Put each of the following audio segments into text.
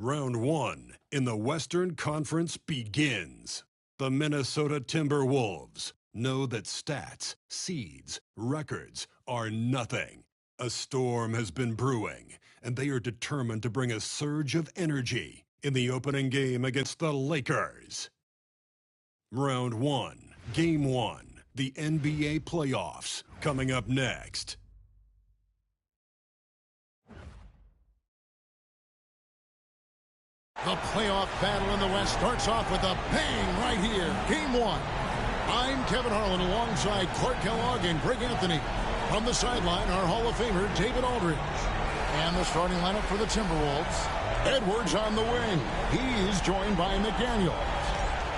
Round one in the Western Conference begins. The Minnesota Timberwolves know that stats, seeds, records are nothing. A storm has been brewing, and they are determined to bring a surge of energy in the opening game against the Lakers. Round one, Game 1, the NBA playoffs, coming up next. The playoff battle in the West starts off with a bang right here. Game 1. I'm Kevin Harlan alongside Clark Kellogg and Greg Anthony. From the sideline, our Hall of Famer, David Aldridge. And the starting lineup for the Timberwolves. Edwards on the wing. He's joined by McDaniels.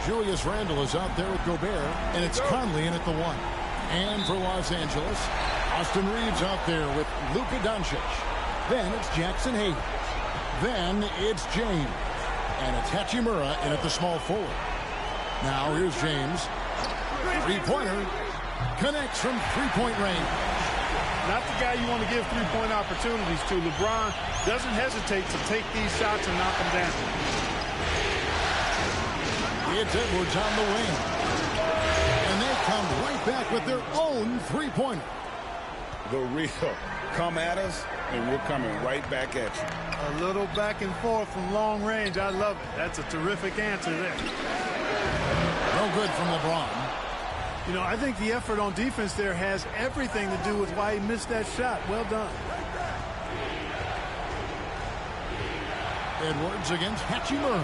Julius Randle is out there with Gobert, and it's Conley in at the 1. And for Los Angeles, Austin Reeves out there with Luka Doncic. Then it's Jackson Hayes. Then it's James. And it's Hachimura in at the small forward. Now here's James. Three-pointer. Connects from three-point range. Not the guy you want to give three-point opportunities to. LeBron doesn't hesitate to take these shots and knock them down. It's Edwards on the wing. And they come right back with their own three-pointer. The real come at us, and we're coming right back at you. A little back and forth from long range. I love it. That's a terrific answer there. No good from LeBron. You know, I think the effort on defense there has everything to do with why he missed that shot. Well done. Edwards against Hachimura.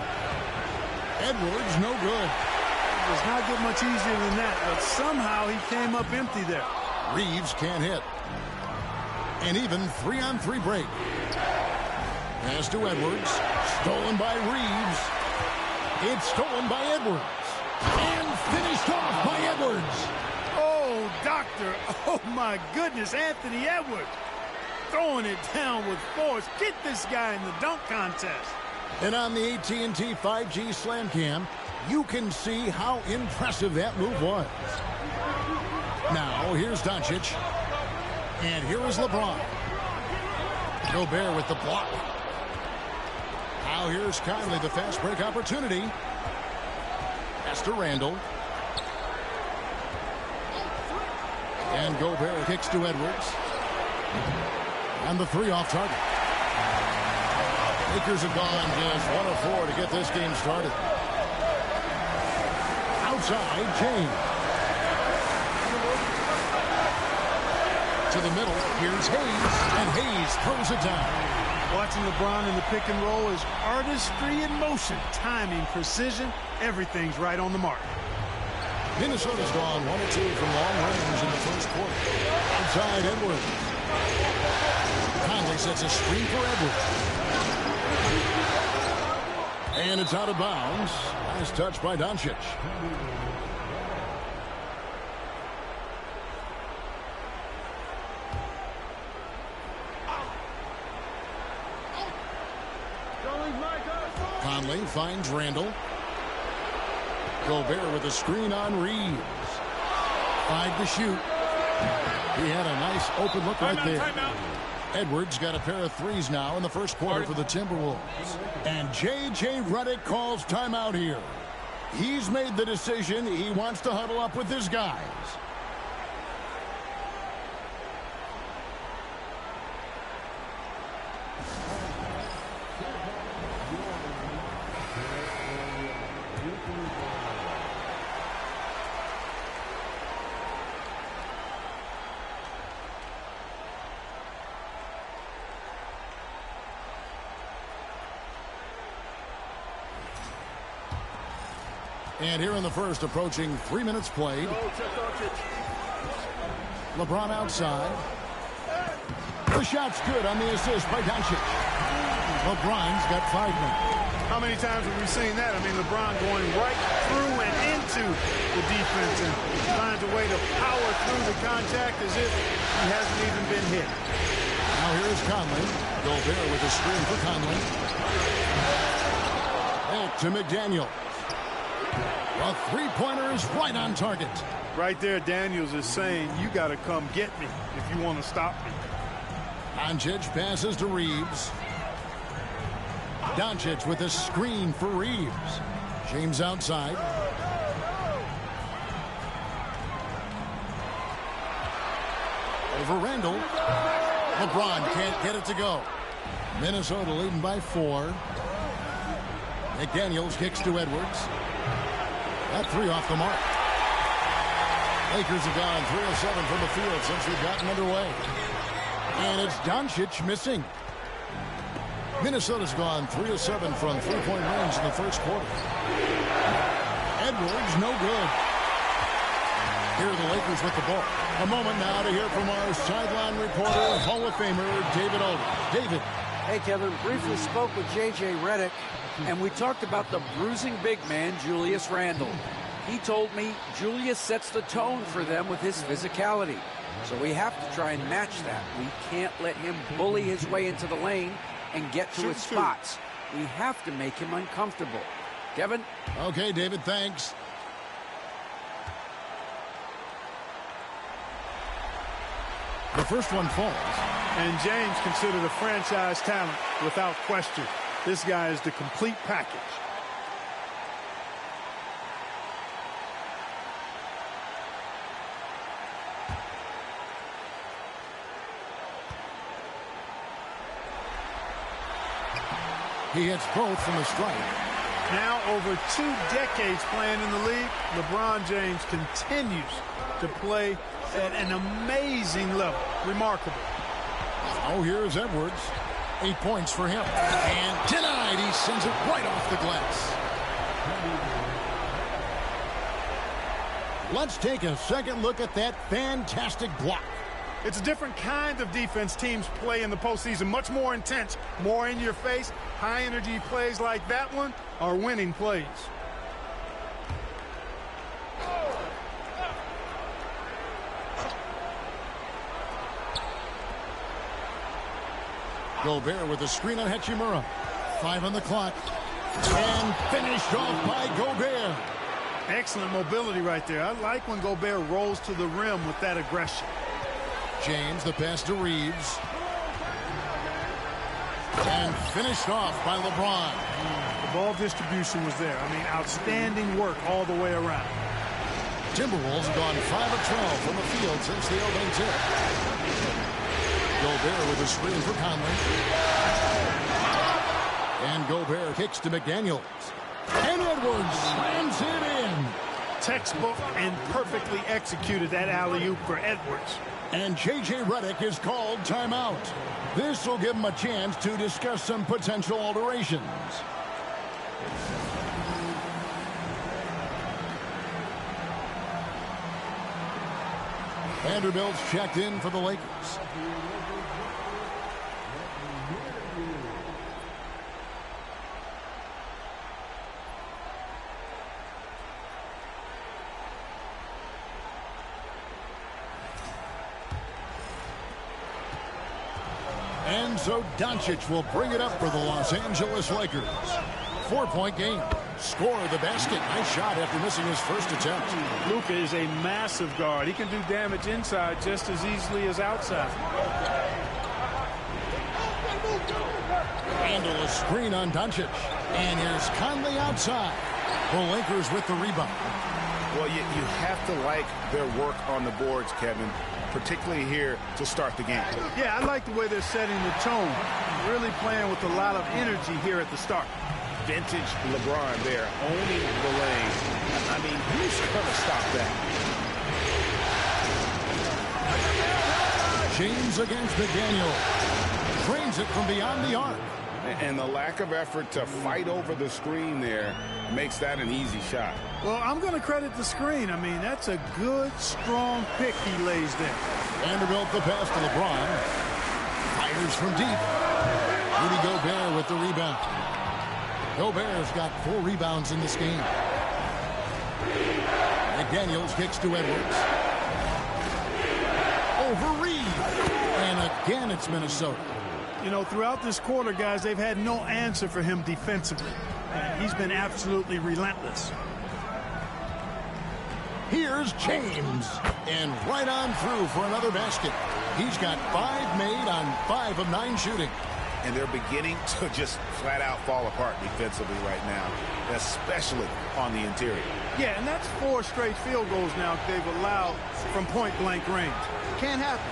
Edwards, no good. It does not get much easier than that, but somehow he came up empty there. Reeves can't hit. An even 3-on-3 break. Pass to Edwards. Stolen by Reeves. It's stolen by Edwards. And finished off by Edwards. Oh, doctor. Oh, my goodness. Anthony Edwards. Throwing it down with force. Get this guy in the dunk contest. And on the AT&T 5G Slam Cam, you can see how impressive that move was. Now, here's Doncic. And here is LeBron. Gobert with the block. Now here's Conley, the fast break opportunity. Pass to Randle. And Gobert kicks to Edwards. And the three off target. Lakers have gone just 1 of 4 to get this game started. Outside, James. To the middle, here's Hayes, and Hayes throws it down. Watching LeBron in the pick and roll is artistry in motion. Timing, precision, everything's right on the mark. Minnesota's gone 1 of 2 from long range in the first quarter. Outside, Edwards. Conley sets a screen for Edwards. And it's out of bounds. Nice touch by Doncic. Conley finds Randle. Gobert with a screen on Reeves. 5 to shoot. He had a nice open look right there. Edwards got a pair of threes now in the first quarter for the Timberwolves. And J.J. Redick calls timeout here. He's made the decision. He wants to huddle up with his guys. And here in the first, approaching 3 minutes played. LeBron outside. The shot's good on the assist by Doncic. LeBron's got 5 minutes. How many times have we seen that? I mean, LeBron going right through and into the defense and finds a way to power through the contact as if he hasn't even been hit. Now here's Conley. Gobert with a screen for Conley. Back to McDaniels. A three-pointer is right on target. Right there, Daniels is saying, you got to come get me if you want to stop me. Doncic passes to Reeves. Doncic with a screen for Reeves. James outside. Over Randall. LeBron can't get it to go. Minnesota leading by 4. McDaniels kicks to Edwards. That 3 off the mark. Lakers have gone 3 of 7 from the field since we've gotten underway. And it's Doncic missing. Minnesota's gone 3 of 7 from three-point range in the first quarter. Edwards, no good. Here are the Lakers with the ball. A moment now to hear from our sideline reporter, Hall of Famer David Aldridge. David. Hey, Kevin. Briefly spoke with J.J. Redick, and we talked about the bruising big man, Julius Randle. He told me Julius sets the tone for them with his physicality. So we have to try and match that. We can't let him bully his way into the lane and get to his spots. We have to make him uncomfortable. Kevin? Okay, David, thanks. The first one falls. And James considered a franchise talent without question. This guy is the complete package. He hits both from the strike. Now over 2 decades playing in the league, LeBron James continues to play at an amazing level. Remarkable. Oh, here's Edwards. 8 points for him. And denied. He sends it right off the glass. Let's take a second look at that fantastic block. It's a different kind of defense teams play in the postseason. Much more intense, more in your face. High energy plays like that one are winning plays. Gobert with a screen on Hachimura. 5 on the clock. And finished off by Gobert. Excellent mobility right there. I like when Gobert rolls to the rim with that aggression. James, the pass to Reeves. And finished off by LeBron. The ball distribution was there. I mean, outstanding work all the way around. Timberwolves have gone 5 of 12 from the field since the opening tip. Gobert with a screen for Conley. And Gobert kicks to McDaniels. And Edwards slams it in. Textbook and perfectly executed that alley-oop for Edwards. And J.J. Redick is called timeout. This will give him a chance to discuss some potential alterations. Vanderbilt's checked in for the Lakers. And so Doncic will bring it up for the Los Angeles Lakers. 4-point game. Score the basket. Nice shot after missing his first attempt. Luka is a massive guard. He can do damage inside just as easily as outside. Handle a screen on Doncic. And here's Conley outside. The Lakers with the rebound. Well, you have to like their work on the boards, Kevin, particularly here to start the game. Yeah, I like the way they're setting the tone. Really playing with a lot of energy here at the start. Vintage LeBron there, owning the lane. I mean, who's going to stop that? James against McDaniel. Drains it from beyond the arc. And the lack of effort to fight over the screen there makes that an easy shot. Well, I'm going to credit the screen. I mean, that's a good, strong pick he lays there. Vanderbilt the pass to LeBron. Fires from deep. Rudy Gobert with the rebound. Gobert's got 4 rebounds in this game. McDaniels kicks to Edwards. Over Reed. And again, it's Minnesota. You know, throughout this quarter, guys, they've had no answer for him defensively. He's been absolutely relentless. Here's James. And right on through for another basket. He's got 5 made on 5 of 9 shooting. and they're beginning to just flat out fall apart defensively right now, especially on the interior. Yeah, and that's 4 straight field goals now they've allowed from point-blank range. Can't happen.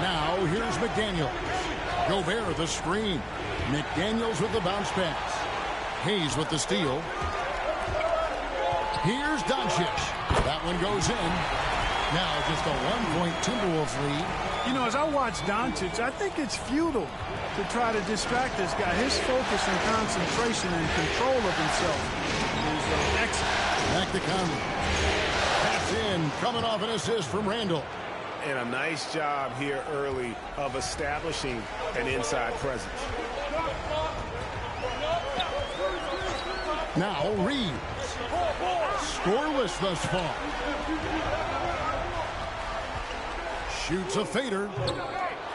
Now, here's McDaniels. Gobert the screen. McDaniels with the bounce pass. Hayes with the steal. Here's Doncic. That one goes in. Now just a 1-point Timberwolves lead. You know, as I watch Doncic, I think it's futile to try to distract this guy. His focus and concentration and control of himself is excellent. Back to Conley. Pass in, coming off an assist from Randall. And a nice job here early of establishing an inside presence. Now Reeves. Scoreless thus far. Shoots a fader.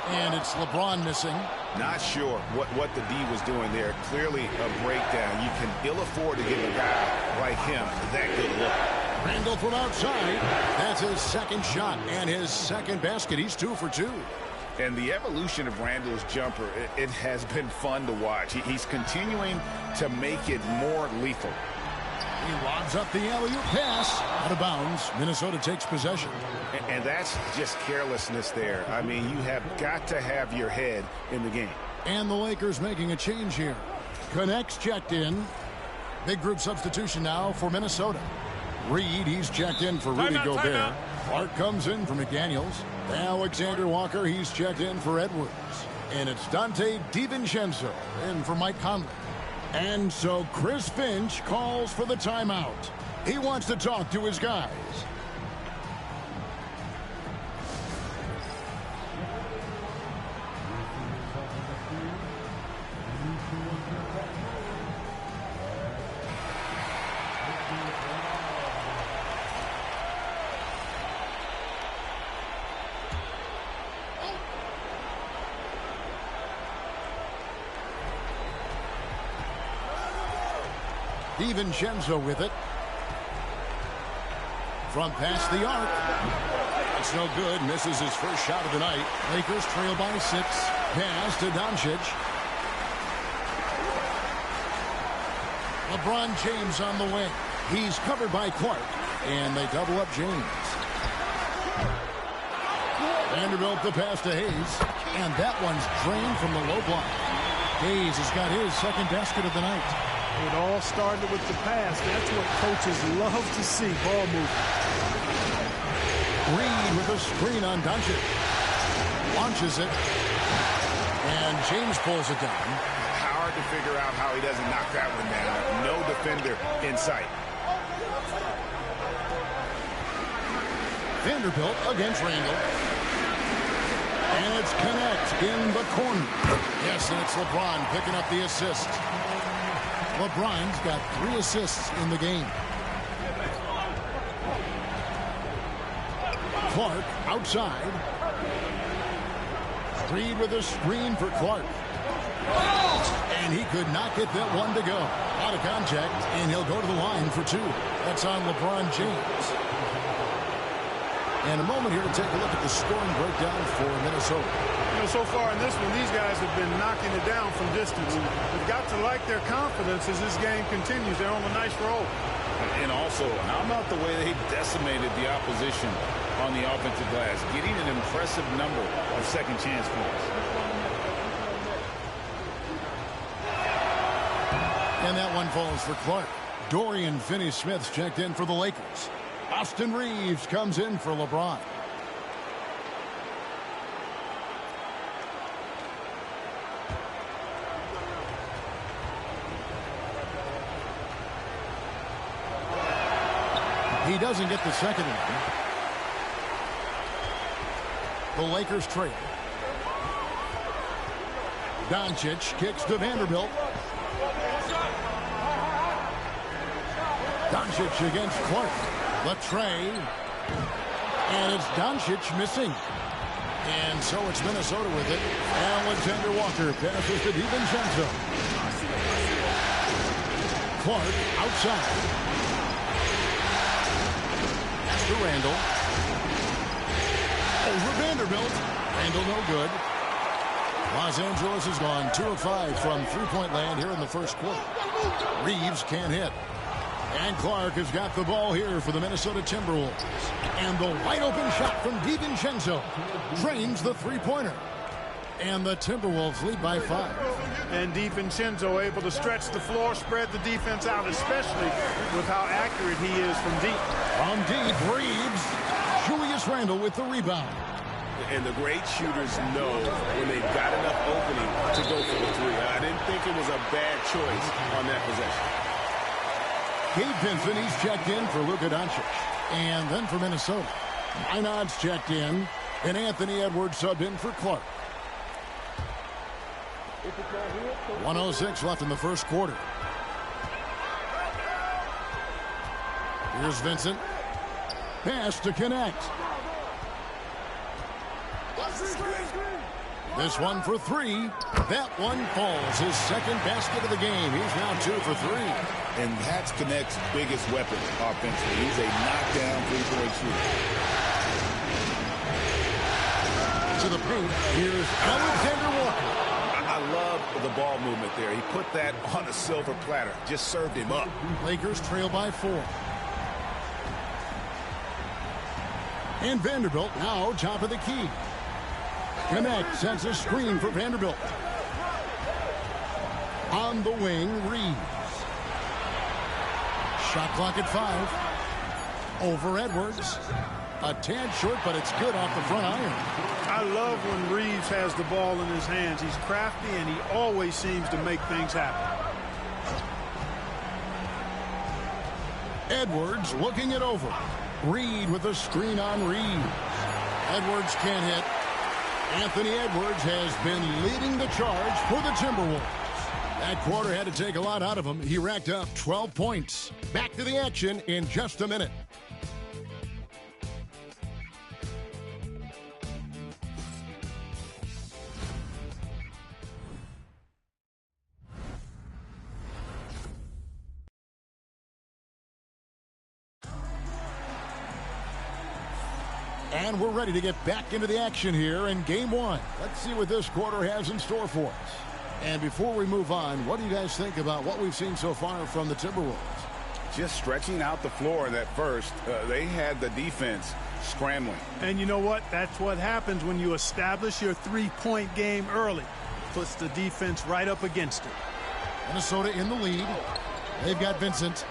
And it's LeBron missing. Not sure what the D was doing there. Clearly a breakdown. You can ill afford to give a guy like him that good look. Randall from outside. That's his second shot and his second basket. He's 2 for 2. And the evolution of Randall's jumper, it has been fun to watch. He's continuing to make it more lethal. He lobs up the alley-oop pass. Out of bounds. Minnesota takes possession. And that's just carelessness there. I mean, you have got to have your head in the game. And the Lakers making a change here. Connects checked in. Big group substitution now for Minnesota. Reed, he's checked in for Rudy Gobert. Clark comes in for McDaniels. Alexander Walker, he's checked in for Edwards. And it's Dante DiVincenzo in for Mike Conley. And so Chris Finch calls for the timeout. He wants to talk to his guys. DiVincenzo with it. From past the arc. It's no good. Misses his first shot of the night. Lakers trail by 6. Pass to Doncic. LeBron James on the wing. He's covered by Clark. And they double up James. Vanderbilt the pass to Hayes. And that one's drained from the low block. Hayes has got his second basket of the night. It all started with the pass. That's what coaches love to see, ball movement. Reed with a screen on Doncic. Launches it. And James pulls it down. Hard to figure out how he doesn't knock that one down. No defender in sight. Vanderbilt against Randall. And it's Connect in the corner. Yes, and it's LeBron picking up the assist. LeBron's got 3 assists in the game. Clark outside. Reed with a screen for Clark. And he could not get that one to go. Out of contact, and he'll go to the line for 2. That's on LeBron James. And a moment here to take a look at the scoring breakdown for Minnesota. You know, so far in this one, these guys have been knocking it down from distance. They've got to like their confidence as this game continues. They're on a nice roll. And also, how about the way they decimated the opposition on the offensive glass, getting an impressive number of second chance points. And that one falls for Clark. Dorian Finney-Smith's checked in for the Lakers. Austin Reeves comes in for LeBron. He doesn't get the second one. The Lakers trail. Doncic kicks to Vanderbilt. Doncic against Clark. The tray. And it's Doncic missing. And so it's Minnesota with it. Alexander Walker passes to DiVincenzo. Clark outside. To Randall. Over Vanderbilt. Randall no good. Los Angeles has gone 2 of 5 from three-point land here in the first quarter. Reeves can't hit. And Clark has got the ball here for the Minnesota Timberwolves. And the wide-open shot from DiVincenzo drains the three-pointer. And the Timberwolves lead by 5. And DiVincenzo able to stretch the floor, spread the defense out, especially with how accurate he is from deep. From deep, Reeves. Julius Randle with the rebound. And the great shooters know when they've got enough opening to go for the three. I didn't think it was a bad choice on that possession. Gabe Vincent, he's checked in for Luka Doncic. And then for Minnesota, Minod's checked in, and Anthony Edwards subbed in for Clark. 1:06 left in the first quarter. Here's Vincent. Pass to connect. This one for 3. That one falls. His second basket of the game. He's now 2 for 3. And that's Connect's biggest weapon offensively. He's a knockdown three-point shooter. To the paint. Here's Alexander Walker. I love the ball movement there. He put that on a silver platter. Just served him up. Lakers trail by 4. And Vanderbilt now top of the key. Connect sends a screen for Vanderbilt. On the wing, Reeves. Shot clock at 5. Over Edwards. A tad short, but it's good off the front iron. I love when Reeves has the ball in his hands. He's crafty, and he always seems to make things happen. Edwards looking it over. Reed with a screen on Reeves. Edwards can't hit. Anthony Edwards has been leading the charge for the Timberwolves. That quarter had to take a lot out of him. He racked up 12 points. Back to the action in just a minute. And we're ready to get back into the action here in Game 1. Let's see what this quarter has in store for us. And before we move on, what do you guys think about what we've seen so far from the Timberwolves? Just stretching out the floor in that first. They had the defense scrambling. And you know what? That's what happens when you establish your three-point game early. Puts the defense right up against it. Minnesota in the lead. They've got Vincent.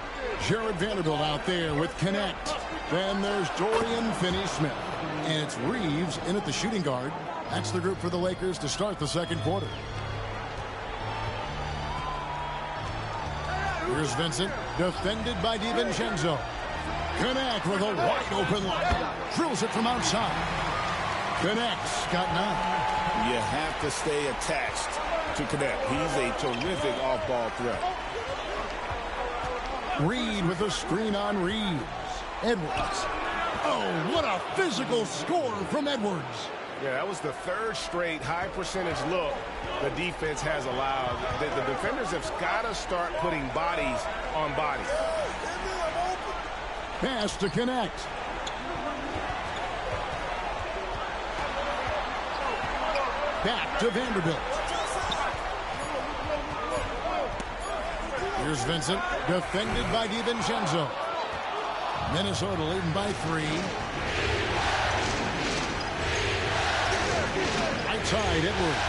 Jared Vanderbilt out there with Connect. Then there's Dorian Finney-Smith. And it's Reeves in at the shooting guard. That's the group for the Lakers to start the second quarter. Here's Vincent, defended by DiVincenzo. Connect with a wide-open line. Drills it from outside. Connect's got 9. You have to stay attached to Connect. He's a terrific off-ball threat. Reed with a screen on Reeves. Edwards. Oh, what a physical score from Edwards. Yeah, that was the third straight high-percentage look the defense has allowed. The defenders have got to start putting bodies on bodies. Pass to Connect. Back to Vanderbilt. Here's Vincent, defended by DiVincenzo. Minnesota leading by 3. Right side, Edwards.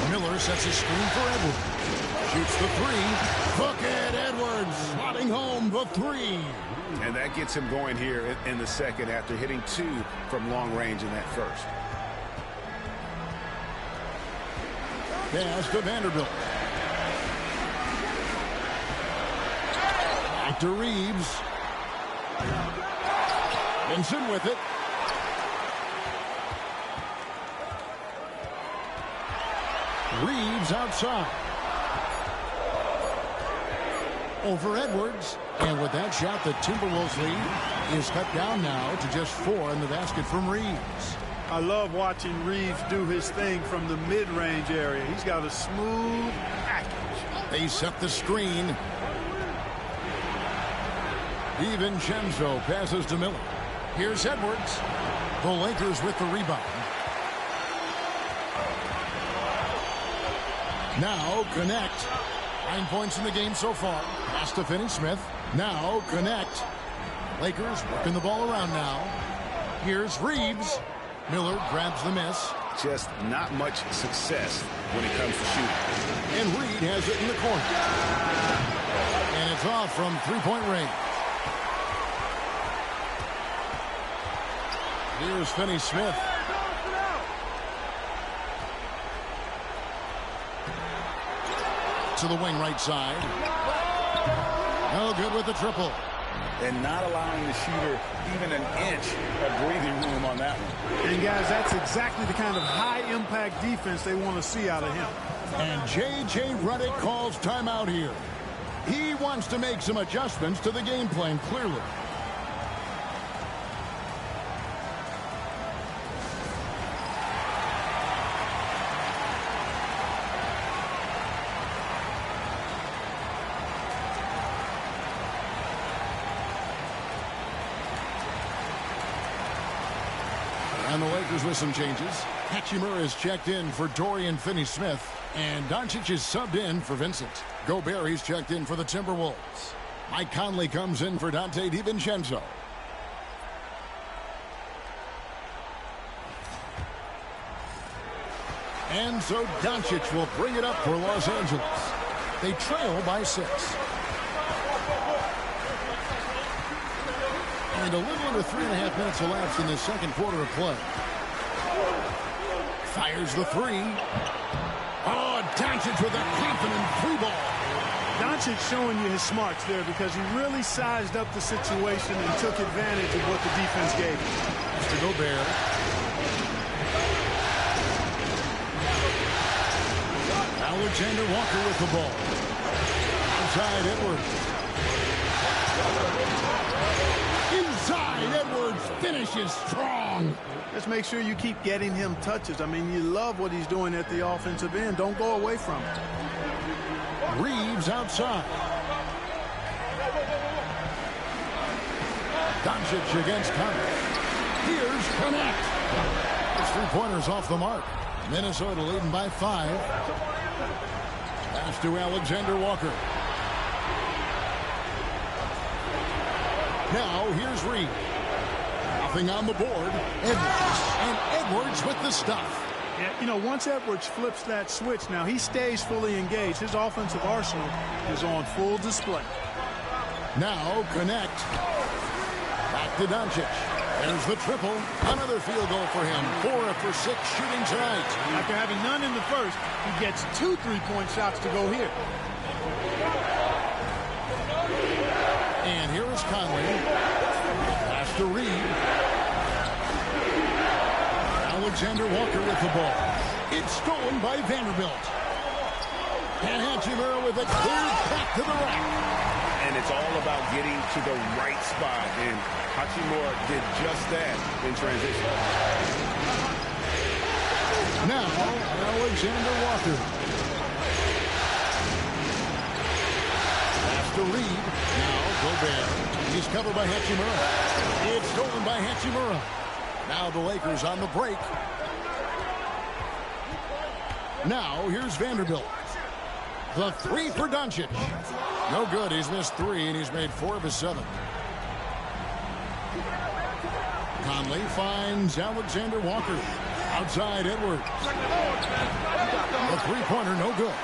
Miller sets a screen for Edwards. Shoots the 3. Bucket, Edwards slotting home the 3. And that gets him going here in the second after hitting 2 from long range in that first. Pass to Vanderbilt. Back to Reeves. Vincent with it. Reeves outside. Over Edwards. And with that shot, the Timberwolves lead is cut down now to just 4 in the basket from Reeves. I love watching Reeves do his thing from the mid-range area. He's got a smooth package. They set the screen. DiVincenzo passes to Miller. Here's Edwards. The Lakers with the rebound. Now connect. 9 points in the game so far. Pass to Finney-Smith. Now connect. Lakers working the ball around now. Here's Reeves. Miller grabs the miss. Just not much success when it comes to shooting. And Reed has it in the corner. And it's off from three-point range. Here's Finney-Smith. To the wing right side. No good with the triple. And not allowing the shooter even an inch of breathing room on that one. And, guys, that's exactly the kind of high-impact defense they want to see out of him. And J.J. Redick calls timeout here. He wants to make some adjustments to the game plan, clearly. And the Lakers with some changes. Hachimura is checked in for Dorian Finney-Smith. And Doncic is subbed in for Vincent. Gobert is checked in for the Timberwolves. Mike Conley comes in for Dante DiVincenzo. And so Doncic will bring it up for Los Angeles. They trail by 6. And a little under 3.5 minutes elapsed in the second quarter of play. Fires the three. Oh, Doncic with a confident three ball. Doncic showing you his smarts there because he really sized up the situation and took advantage of what the defense gave him. Mr. Gobert. Alexander Walker with the ball. Outside Edwards. Inside, Edwards finishes strong. Just make sure you keep getting him touches. I mean, you love what he's doing at the offensive end. Don't go away from it. Reeves outside. Doncic against Conley. Here's Connect. His three-pointers off the mark. Minnesota leading by 5. Pass to Alexander Walker. Now here's Reed. Nothing on the board. Edwards. And Edwards with the stuff. Yeah, you know, once Edwards flips that switch, now he stays fully engaged. His offensive arsenal is on full display. Now Connect. Back to Doncic. There's the triple. Another field goal for him. 4 for 6 shooting tonight. After having none in the first, he gets 2 3-point shots to go here. And here is Conley. Pass to Reed. Alexander Walker with the ball. It's stolen by Vanderbilt. And Hachimura with it cleared back to the rack. And it's all about getting to the right spot. And Hachimura did just that in transition. Now, Alexander Walker. Pass to Reed. Now, Gobert. He's covered by Hachimura. It's stolen by Hachimura. Now the Lakers on the break. Now, here's Vanderbilt. The three for Doncic. No good. He's missed 3, and he's made 4 of his 7. Conley finds Alexander Walker. Outside Edwards. The three-pointer, no good.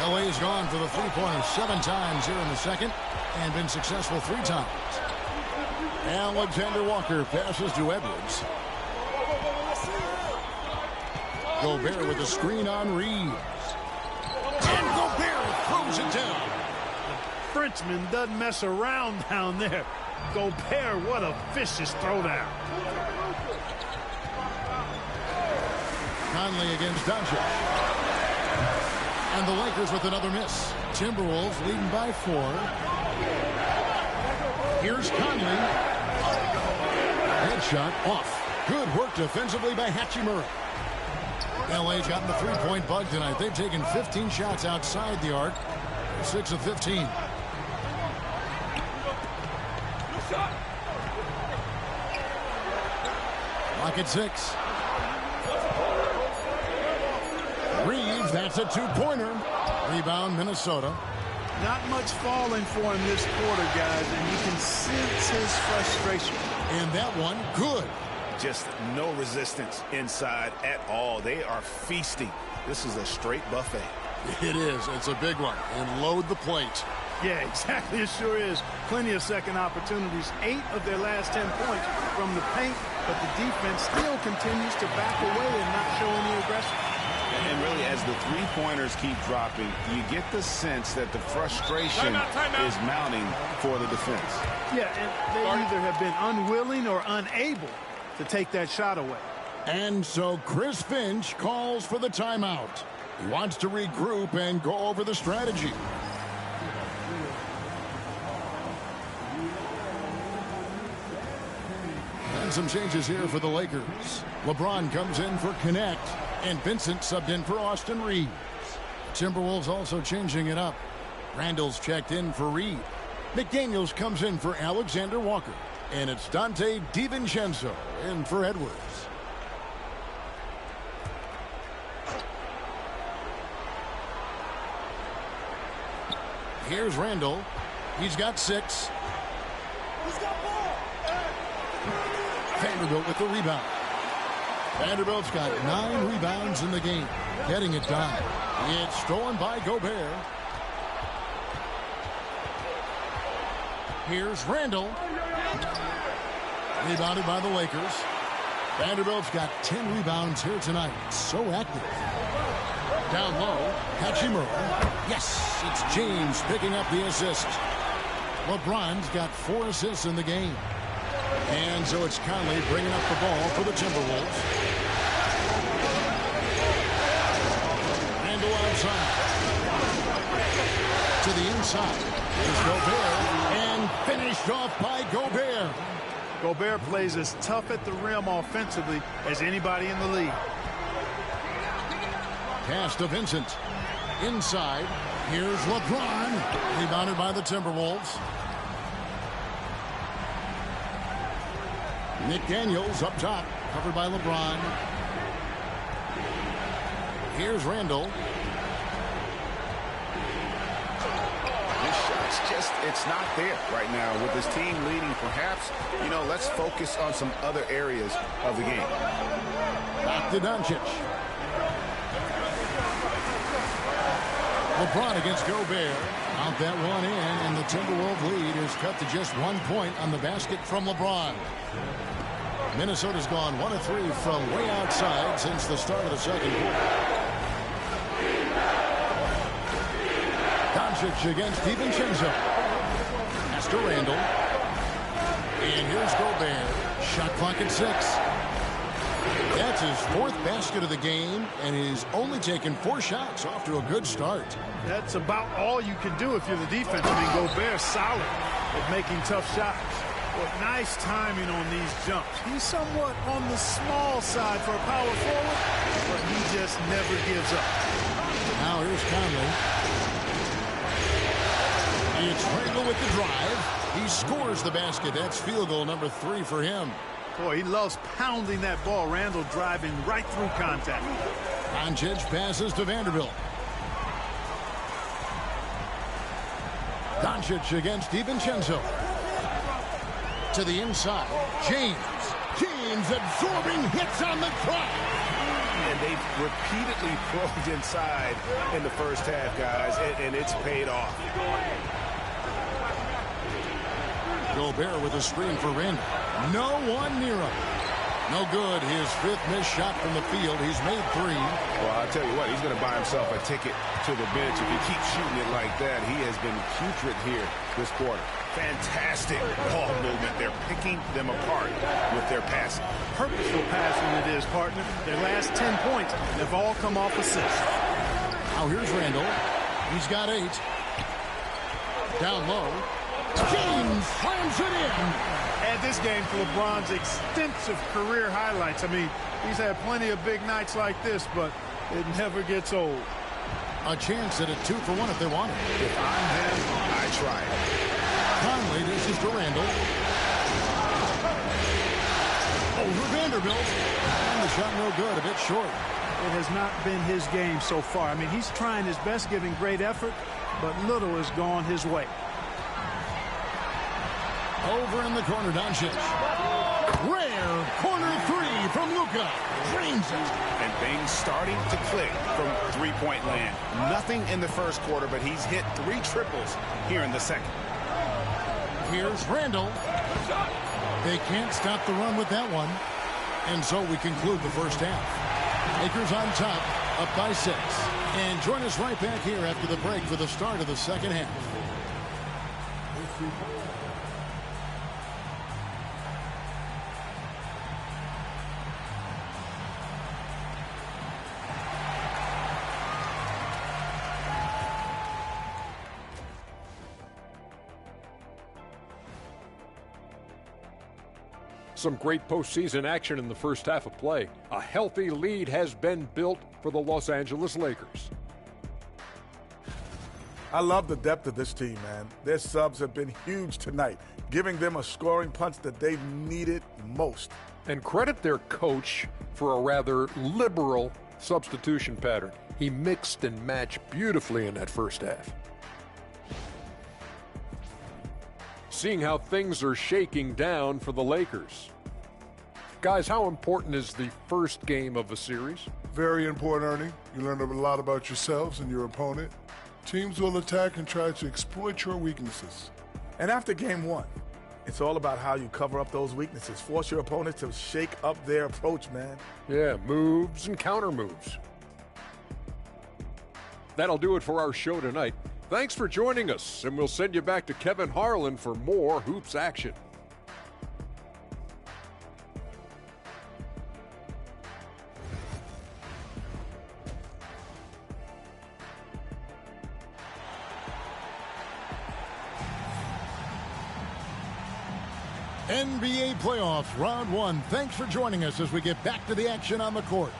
LA's gone for the three-pointer 7 times here in the second and been successful 3 times. Alexander Walker passes to Edwards. Gobert with a screen on Reeves. And Gobert throws it down. The Frenchman doesn't mess around down there. Gobert, what a vicious throwdown. Conley against Doncic. And the Lakers with another miss. Timberwolves leading by 4. Here's Conley. Headshot off. Good work defensively by Hachimura. LA's gotten the three-point bug tonight. They've taken 15 shots outside the arc. 6 of 15. Clock at 6. Reeves, that's a two-pointer. Rebound, Minnesota. Not much falling for him this quarter, guys, and you can sense his frustration. And that one, good. Just no resistance inside at all. They are feasting. This is a straight buffet. It is. It's a big one. And load the plate. Yeah, exactly. It sure is. Plenty of second opportunities. 8 of their last 10 points from the paint, but the defense still continues to back away and not show any aggression. And really, as the three-pointers keep dropping, you get the sense that the frustration is mounting for the defense. Yeah, and they either have been unwilling or unable to take that shot away. And so Chris Finch calls for the timeout. He wants to regroup and go over the strategy. And some changes here for the Lakers. LeBron comes in for Connect, and Vincent subbed in for Austin Reeves. Timberwolves also changing it up. Randall's checked in for Reed. McDaniels comes in for Alexander Walker. And it's Dante DiVincenzo in for Edwards. Here's Randall. He's got 6. Vanderbilt with the rebound. Vanderbilt's got 9 rebounds in the game. Getting it done. It's stolen by Gobert. Here's Randall. Rebounded by the Lakers. Vanderbilt's got 10 rebounds here tonight. So active. Down low, Hachimura. Yes, it's James picking up the assist. LeBron's got 4 assists in the game. And so it's Conley bringing up the ball for the Timberwolves. Randall outside. To the inside. Here's Gobert. And finished off by Gobert. Gobert plays as tough at the rim offensively as anybody in the league. Pass to Vincent. Inside. Here's LeBron. Rebounded by the Timberwolves. McDaniels up top. Covered by LeBron. Here's Randall. This shot's just, it's not there right now. With this team leading, perhaps, let's focus on some other areas of the game. Back to Doncic. LeBron against Gobert. Out that one in, and the Timberwolves lead is cut to just 1 point on the basket from LeBron. Minnesota's gone 1 of 3 from way outside since the start of the second quarter. Doncic against DiVincenzo. Pass to Randall. And here's Gobert. Shot clock at 6. That's his 4th basket of the game, and he's only taken 4 shots off to a good start. That's about all you can do if you're the defense. I mean, Gobert's solid at making tough shots. But nice timing on these jumps. He's somewhat on the small side for a power forward, but he just never gives up. Now here's Conley. It's Randall with the drive. He scores the basket. That's field goal number 3 for him. Boy, he loves pounding that ball. Randall driving right through contact. Doncic passes to Vanderbilt. Doncic against DiVincenzo. To the inside. James absorbing hits on the drive. And they've repeatedly probed inside in the first half, guys, and it's paid off. Gobert with a screen for Randall. No one near him. No good. His 5th missed shot from the field. He's made 3. Well, I'll tell you what, he's going to buy himself a ticket to the bench. If he keeps shooting it like that, he has been putrid here this quarter. Fantastic ball movement. They're picking them apart with their passing. Purposeful passing it is, partner. Their last 10 points have all come off assists. Now here's Randall. He's got 8. Down low. James slams it in. Add this game to LeBron's extensive career highlights. I mean, he's had plenty of big nights like this, but it never gets old. A chance at a 2 for 1 if they want it. If I'm him, I try it. Conley dishes to Randall. Over Vanderbilt. And the shot no good, a bit short. it has not been his game so far. I mean, he's trying his best, giving great effort, but little has gone his way. Over in the corner, Doncic. Rare corner three from Luka. Drains it. And things starting to click from three-point land. Nothing in the first quarter, but he's hit 3 triples here in the second. Here's Randall. They can't stop the run with that one. And so we conclude the first half. Lakers on top, up by 6. And join us right back here after the break for the start of the second half. Some great postseason action in the first half of play. A healthy lead has been built for the Los Angeles Lakers. I love the depth of this team, man. Their subs have been huge tonight, giving them a scoring punch that they needed most. And credit their coach for a rather liberal substitution pattern. He mixed and matched beautifully in that first half. Seeing how things are shaking down for the Lakers. Guys, how important is the first game of a series? Very important, Ernie. You learn a lot about yourselves and your opponent. Teams will attack and try to exploit your weaknesses. And after game 1, it's all about how you cover up those weaknesses. Force your opponent to shake up their approach, man. Yeah, moves and counter moves. That'll do it for our show tonight. Thanks for joining us, and we'll send you back to Kevin Harlan for more hoops action. NBA playoffs, round 1. Thanks for joining us as we get back to the action on the court.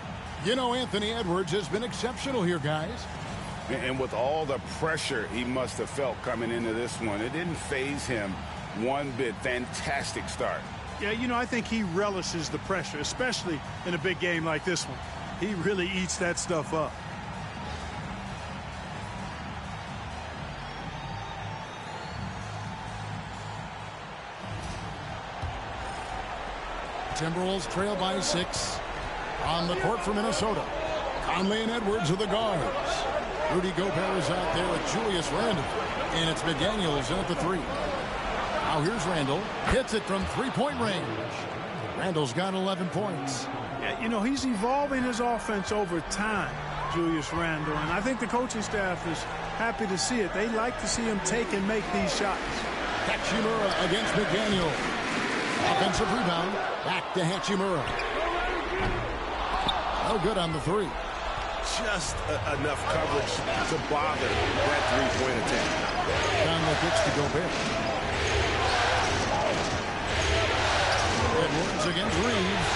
You know, Anthony Edwards has been exceptional here, guys. And with all the pressure he must have felt coming into this one, it didn't faze him one bit. Fantastic start. Yeah, you know, I think he relishes the pressure, especially in a big game like this one. He really eats that stuff up. Timberwolves trail by 6. On the court for Minnesota, Conley and Edwards are the guards. Rudy Gobert is out there with Julius Randle. And it's McDaniels in at the 3. Now here's Randle. Hits it from three-point range. Randle's got 11 points. Yeah, you know, he's evolving his offense over time, Julius Randle. And I think the coaching staff is happy to see it. They like to see him take and make these shots. Hachimura against McDaniel. Offensive rebound. Back to Hachimura. No good on the 3. Just enough coverage to bother that three-point attempt. Conley kicks to Gobert. Edwards against Reeves.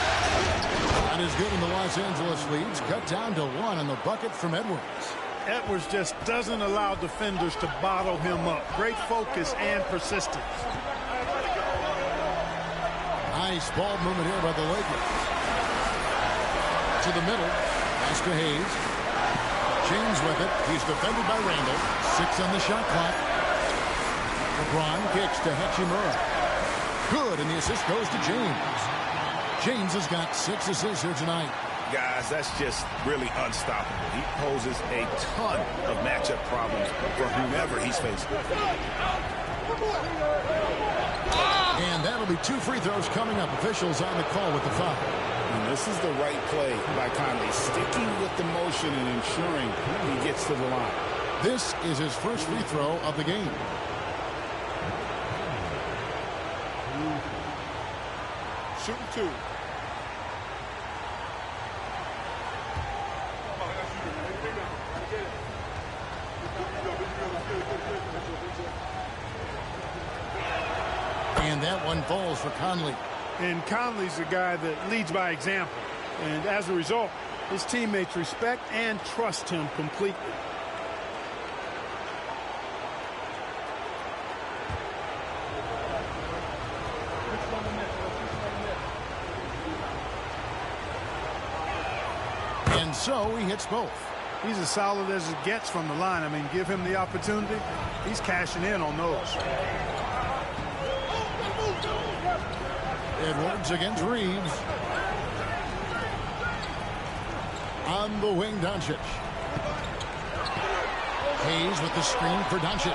Not as good in the Los Angeles leads. Cut down to 1 on the bucket from Edwards. Edwards just doesn't allow defenders to bottle him up. Great focus and persistence. Nice ball movement here by the Lakers. To the middle. Pass to Hayes. James with it. He's defended by Randle. 6 on the shot clock. LeBron kicks to Hachimura. Good, and the assist goes to James. James has got 6 assists here tonight. Guys, that's just really unstoppable. He poses a ton of matchup problems for whomever he's facing. And that'll be 2 free throws coming up. Officials on the call with the foul. And this is the right play by Conley, sticking with the motion and ensuring he gets to the line. This is his first free throw of the game. Shooting 2. And that one falls for Conley. And Conley's a guy that leads by example. And as a result, his teammates respect and trust him completely. And And so he hits both. He's as solid as it gets from the line. I mean, give him the opportunity. He's cashing in on those. Edwards against Reeves. On the wing, Doncic. Hayes with the screen for Doncic.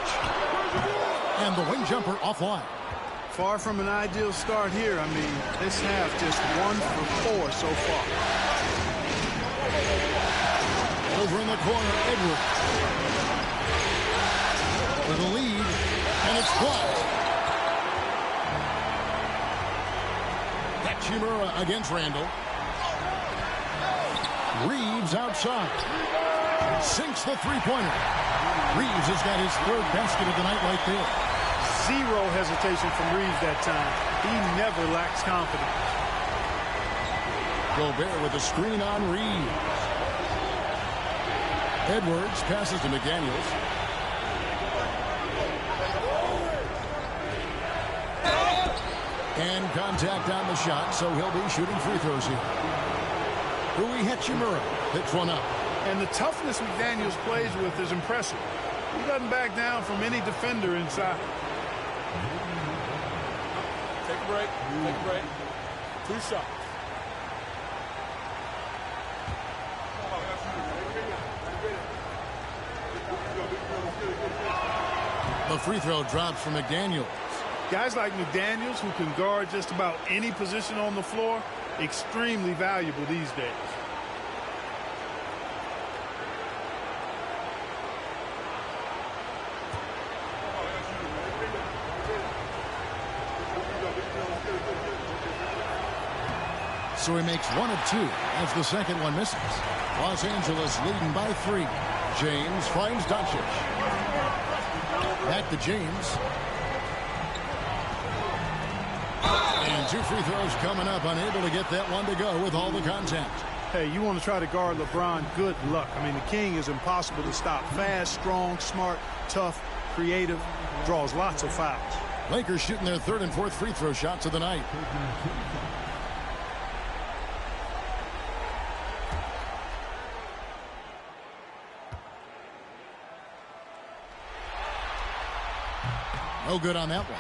And the wing jumper offline. Far from an ideal start here. I mean, this half just 1 for 4 so far. Over in the corner, Edwards. With a lead, and it's blocked. Hachimura against Randall. Reeves outside. Sinks the three-pointer. Reeves has got his 3rd basket of the night right there. Zero hesitation from Reeves that time. He never lacks confidence. Gobert with a screen on Reeves. Edwards passes to McDaniels. And contact on the shot, so he'll be shooting free throws here. Rui Hachimura picks one up. And the toughness McDaniels plays with is impressive. He doesn't back down from any defender inside. Take a break. Take a break. 2 shots. The free throw drops from McDaniels. Guys like McDaniels, who can guard just about any position on the floor, extremely valuable these days. So he makes 1 of 2 as the second one misses. Los Angeles leading by 3. James finds Doncic. Back to James. And 2 free throws coming up. Unable to get that one to go with all the contact. Hey, you want to try to guard LeBron, good luck. I mean, the King is impossible to stop. Fast, strong, smart, tough, creative, draws lots of fouls. Lakers shooting their 3rd and 4th free throw shots of the night. No good on that one.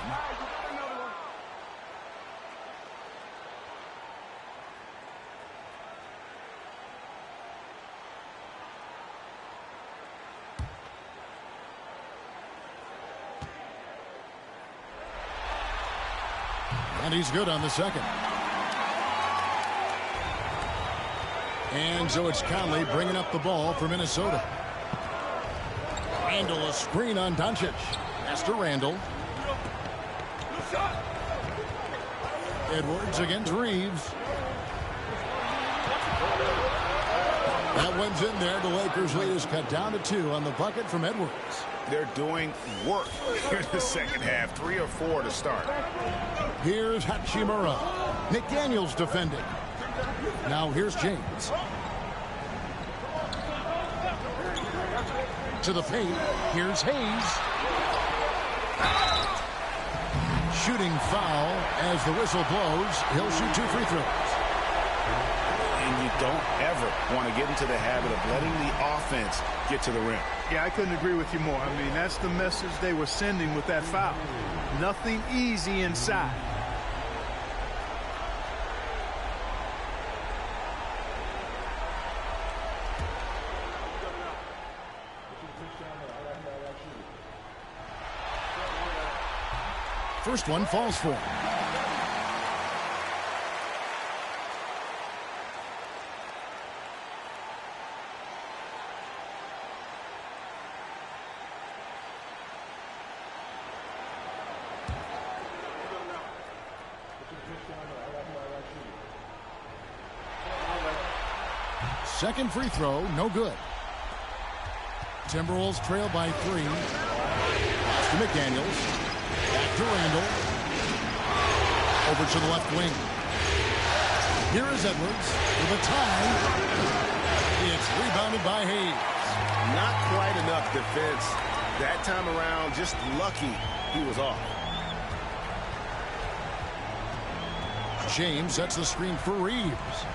And he's good on the second. And so it's Conley bringing up the ball for Minnesota. Randall, a screen on Doncic. Pass to Randall. Edwards against Reeves. That one's in there. The Lakers lead is cut down to 2 on the bucket from Edwards. They're doing work here in the second half. 3 or 4 to start. Here's Hachimura. McDaniels defending. Now here's James. To the paint. Here's Hayes. Shooting foul as the whistle blows. He'll shoot 2 free throws. And you don't ever want to get into the habit of letting the offense get to the rim. Yeah, I couldn't agree with you more. I mean, that's the message they were sending with that foul. Nothing easy inside. First one falls for him. Second free throw, no good. Timberwolves trail by 3. Pass to McDaniels. Back to Randall. Over to the left wing. Here is Edwards with a tie. It's rebounded by Hayes. Not quite enough defense that time around. Just lucky he was off. James sets the screen for Reeves.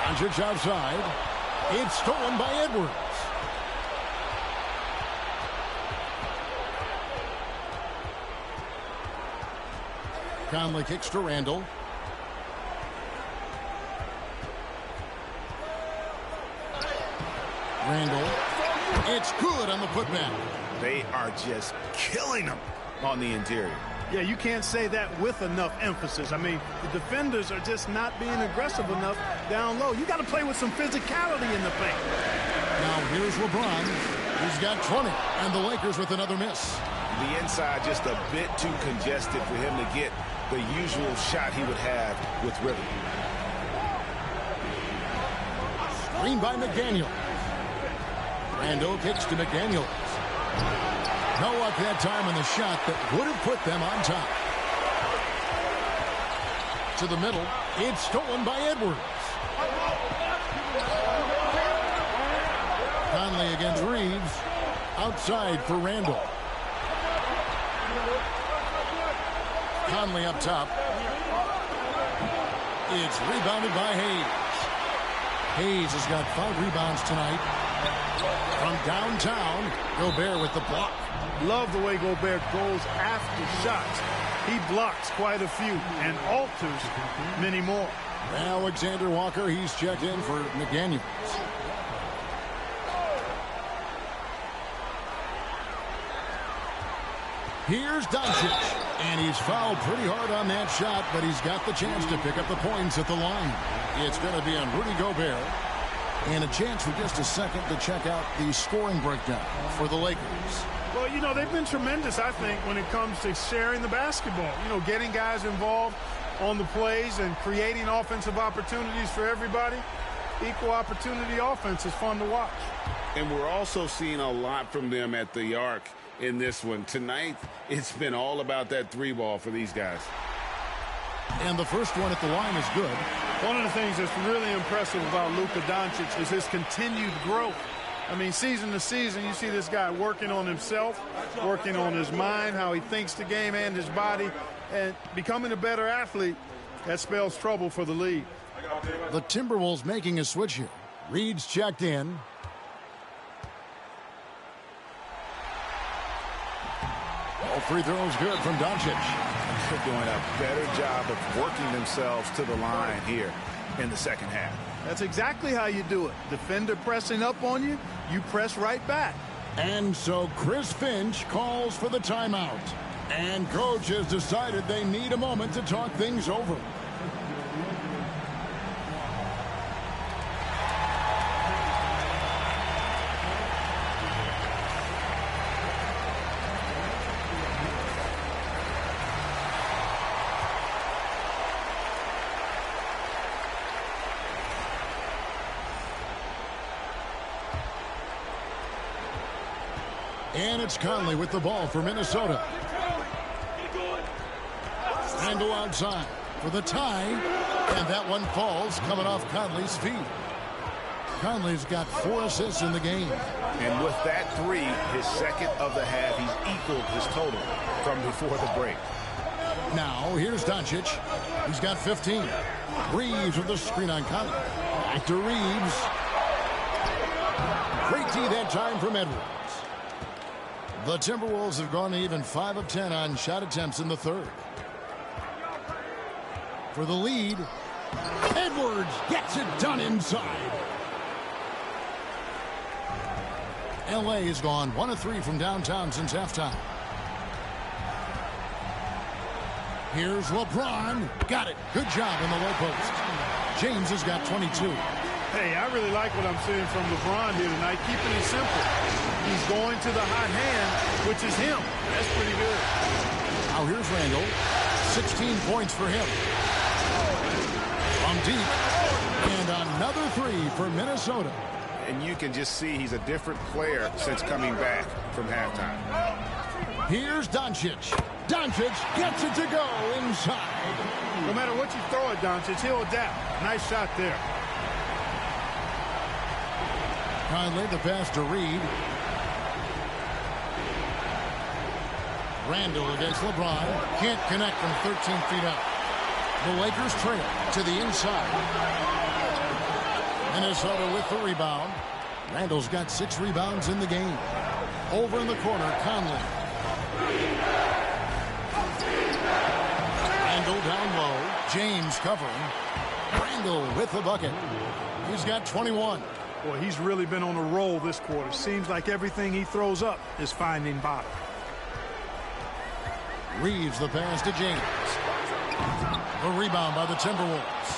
Doncic outside. It's stolen by Edwards. Conley kicks to Randall. Randall. It's good on the putback. They are just killing them on the interior. Yeah, you can't say that with enough emphasis. I mean, the defenders are just not being aggressive enough down low. You got to play with some physicality in the paint. Now here's LeBron. He's got 20, and the Lakers with another miss. The inside just a bit too congested for him to get the usual shot he would have with rhythm. Screen by McDaniel. Randall kicks to McDaniel. No luck that time on the shot that would have put them on top. To the middle. It's stolen by Edwards. Conley against Reeves. Outside for Randall. Conley up top. It's rebounded by Hayes. Hayes has got 5 rebounds tonight. From downtown, Gobert with the block. Love the way Gobert goes after shots. He blocks quite a few and alters many more. Alexander Walker, he's checked in for McDaniels. Here's Doncic. And he's fouled pretty hard on that shot, but he's got the chance to pick up the points at the line. It's going to be on Rudy Gobert. And a chance for just a second to check out the scoring breakdown for the Lakers. Well, you know, they've been tremendous, I think, when it comes to sharing the basketball. You know, getting guys involved on the plays and creating offensive opportunities for everybody. Equal opportunity offense is fun to watch. And we're also seeing a lot from them at the arc in this one. Tonight, it's been all about that 3-ball for these guys. And the first one at the line is good. One of the things that's really impressive about Luka Doncic is his continued growth. I mean, season to season, you see this guy working on himself, working on his mind, how he thinks the game and his body, and becoming a better athlete. That spells trouble for the league. The Timberwolves making a switch here. Reed's checked in. All free throws good from Doncic. They're doing a better job of working themselves to the line here in the second half. That's exactly how you do it. Defender pressing up on you, you press right back. And so Chris Finch calls for the timeout. And coach has decided they need a moment to talk things over. And it's Conley with the ball for Minnesota. Randall outside for the tie. And that one falls coming off Conley's feet. Conley's got 4 assists in the game. And with that 3, his second of the half, he's equaled his total from before the break. Now, here's Doncic. He's got 15. Reeves with the screen on Conley. Back to Reeves. Great D that time from Edwards. The Timberwolves have gone even 5 of 10 on shot attempts in the third. For the lead, Edwards gets it done inside. L.A. has gone 1 of 3 from downtown since halftime. Here's LeBron. Got it. Good job in the low post. James has got 22. Hey, I really like what I'm seeing from LeBron here tonight, keeping it simple. He's going to the hot hand, which is him. That's pretty good. Now here's Randall. 16 points for him. From deep. And another 3 for Minnesota. And you can just see he's a different player since coming back from halftime. Here's Doncic. Doncic gets it to go inside. No matter what you throw at Doncic, he'll adapt. Nice shot there. Conley the pass to Reed. Randall against LeBron. Can't connect from 13 feet out. The Lakers trail to the inside. Minnesota with the rebound. Randall's got 6 rebounds in the game. Over in the corner, Conley. Randall down low. James covering. Randall with the bucket. He's got 21. Boy, he's really been on a roll this quarter. Seems like everything he throws up is finding bottom. Reeves the pass to James. The rebound by the Timberwolves.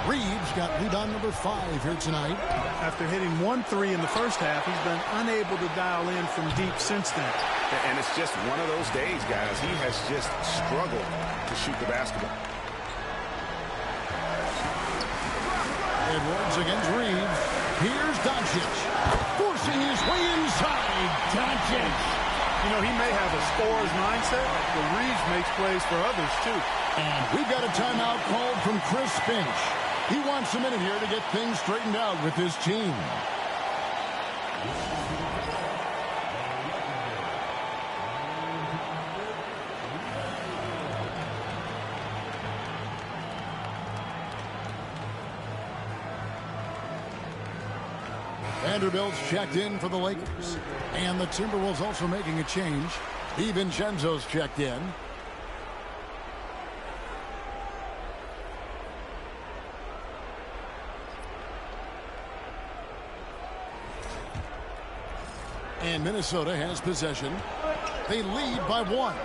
Reeves got rebound number 5 here tonight. After hitting 1-3 in the first half, he's been unable to dial in from deep since then. And it's just one of those days, guys. He has just struggled to shoot the basketball. Edwards against Reeves. Here's Doncic. Forcing his way inside. Doncic. You know, he may have a scorer's mindset, but Reeves makes plays for others, too. And we've got a timeout called from Chris Finch. He wants a minute here to get things straightened out with his team. Vanderbilt's checked in for the Lakers. And the Timberwolves also making a change. DiVincenzo's checked in. And Minnesota has possession. They lead by 1.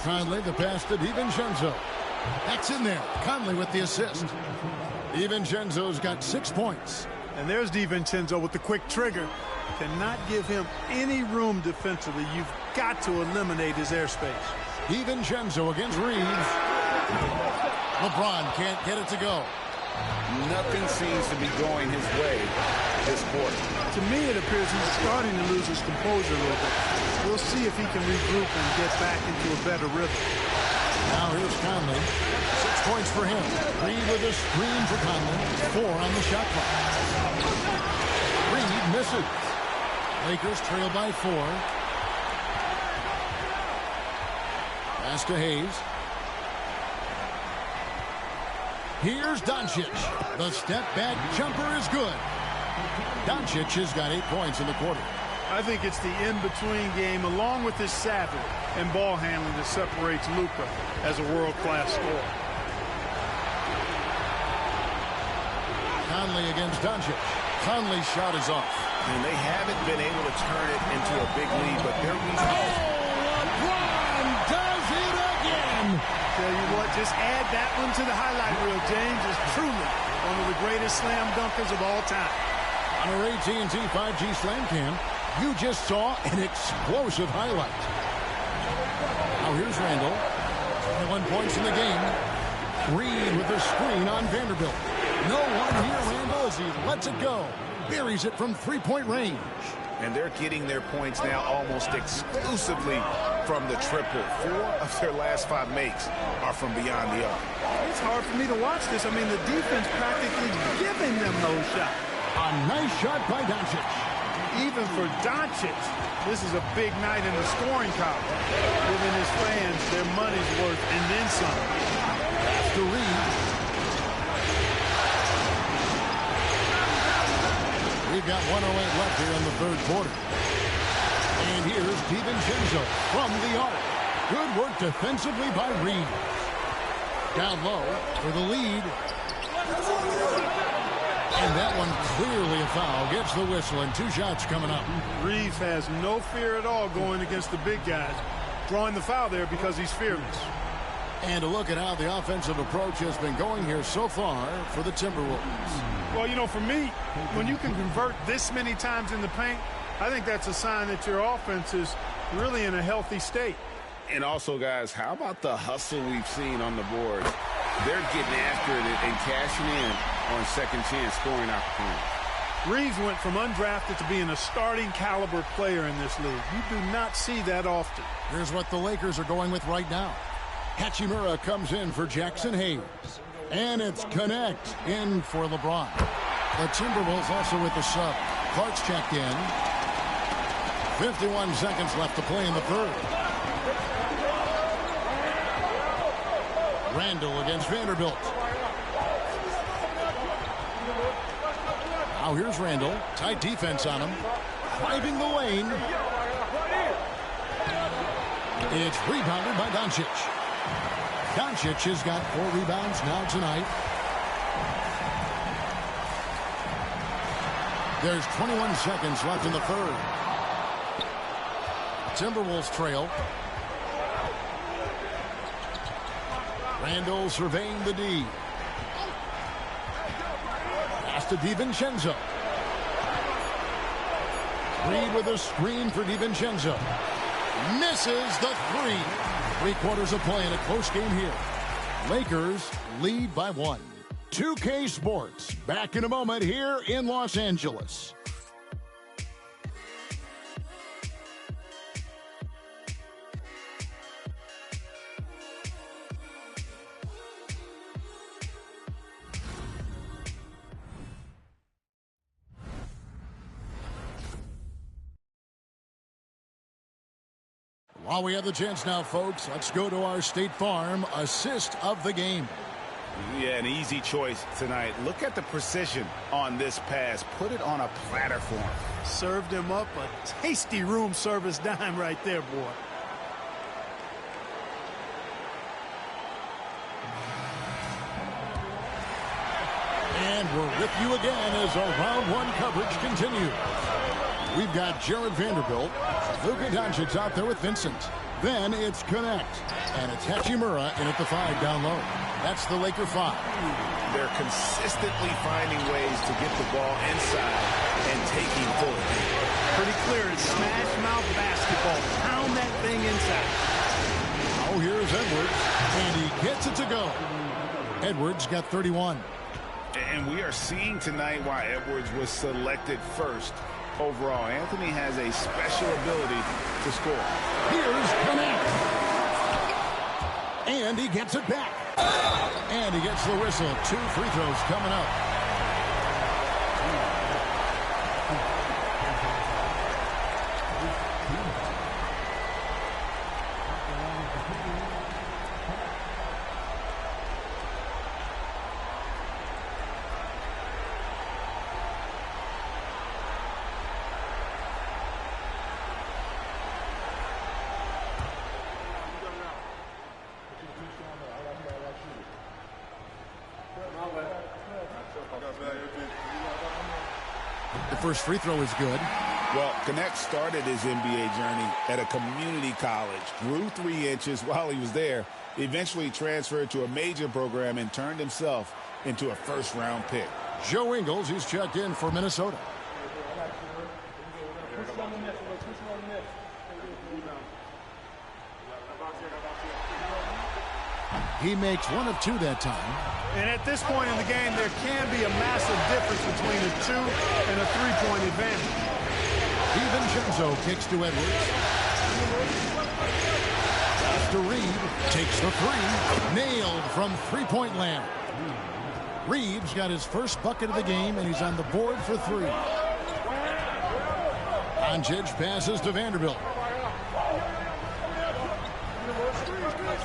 Conley the pass to DiVincenzo. That's in there. Conley with the assist. DiVincenzo's got 6 points. And there's DiVincenzo with the quick trigger. Cannot give him any room defensively. You've got to eliminate his airspace. DiVincenzo against Reeves. LeBron can't get it to go. Nothing seems to be going his way this quarter. To me, it appears he's starting to lose his composure a little bit. We'll see if he can regroup and get back into a better rhythm. Now here's Conley. 6 points for him. Reed with a screen for Conley. 4 on the shot clock. Reed misses. Lakers trail by 4. Pass to Hayes. Here's Doncic. The step-back jumper is good. Doncic has got 8 points in the quarter. I think it's the in-between game, along with his savvy and ball handling, that separates Luka as a world-class scorer. Conley against Doncic. Conley's shot is off. And they haven't been able to turn it into a big lead, but they're LeBron does it again. Tell you what, just add that one to the highlight reel. James is truly one of the greatest slam dunkers of all time. On our AT&T 5G Slam Cam, you just saw an explosive highlight. Now here's Randall. 21 points in the game. Reed with the screen on Vanderbilt. No one here, Randall, as he lets it go. Buries it from 3-point range. And they're getting their points now almost exclusively from the triple. 4 of their last 5 makes are from beyond the arc. It's hard for me to watch this. I mean, the defense practically giving them those shots. A nice shot by Doncic. Even for Doncic, this is a big night in the scoring column, giving his fans their money's worth and then some. To Reed. We've got 1:08 left here in the third quarter. And here's DiVincenzo from the arc. Good work defensively by Reed. Down low for the lead. And that one clearly a foul. Gets the whistle, and 2 shots coming up. Reeves has no fear at all going against the big guys. Drawing the foul there because he's fearless. And a look at how the offensive approach has been going here so far for the Timberwolves. Well, you know, for me, when you can convert this many times in the paint, I think that's a sign that your offense is really in a healthy state. And also, guys, how about the hustle we've seen on the boards? They're getting after it and cashing in on second-chance scoring opportunities. Reeves went from undrafted to being a starting caliber player in this league. You do not see that often. Here's what the Lakers are going with right now. Hachimura comes in for Jackson Hayes. And it's Connect in for LeBron. The Timberwolves also with the sub. Clark's checked in. 51 seconds left to play in the third. Randall against Vanderbilt. Now here's Randall. Tight defense on him. Driving the lane. It's rebounded by Doncic. Doncic has got 4 rebounds now tonight. There's 21 seconds left in the third. Timberwolves trail. Randall surveying the D. Pass to DiVincenzo. Reed with a screen for DiVincenzo. Misses the 3. 3/4 of play in a close game here. Lakers lead by 1. 2K Sports back in a moment here in Los Angeles. While we have the chance now, folks, let's go to our State Farm assist of the game. Yeah, an easy choice tonight. Look at the precision on this pass. Put it on a platter for him. Served him up a tasty room service dime right there, boy. And we're with you again as our round 1 coverage continues. We've got Jared Vanderbilt. Luka Doncic out there with Vincent. Then it's Connect. And it's Hachimura in at the 5 down low. That's the Laker 5. They're consistently finding ways to get the ball inside and taking full advantage. Pretty clear. It's smash mouth basketball. Pound that thing inside. Oh, here's Edwards. And he gets it to go. Edwards got 31. And we are seeing tonight why Edwards was selected first overall. Anthony has a special ability to score. Here's Connect. And he gets it back. And he gets the whistle. 2 free throws coming up. The first free throw is good. Well, Connect started his NBA journey at a community college, grew 3 inches while he was there, eventually transferred to a major program and turned himself into a first-round pick. Joe Ingles, he's checked in for Minnesota. He makes 1 of 2 that time. And at this point in the game, there can be a massive difference between a 2 and a 3-point advantage. DiVincenzo kicks to Edwards. Pass to Reed. Takes the 3. Nailed from 3-point land. Reed's got his first bucket of the game, and he's on the board for 3. Doncic passes to Vanderbilt.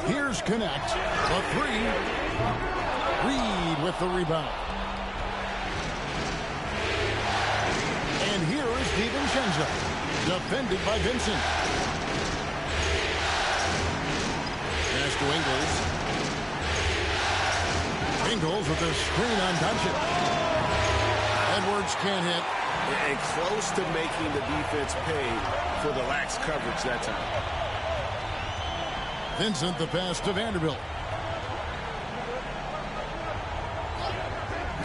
Here's Connect. The 3. Reed with the rebound. And here is DiVincenzo. Defended by Vincent. Pass to Ingles. Ingles with a screen on Doncic. Edwards can't hit. And close to making the defense pay for the lax coverage that time. Vincent the pass to Vanderbilt.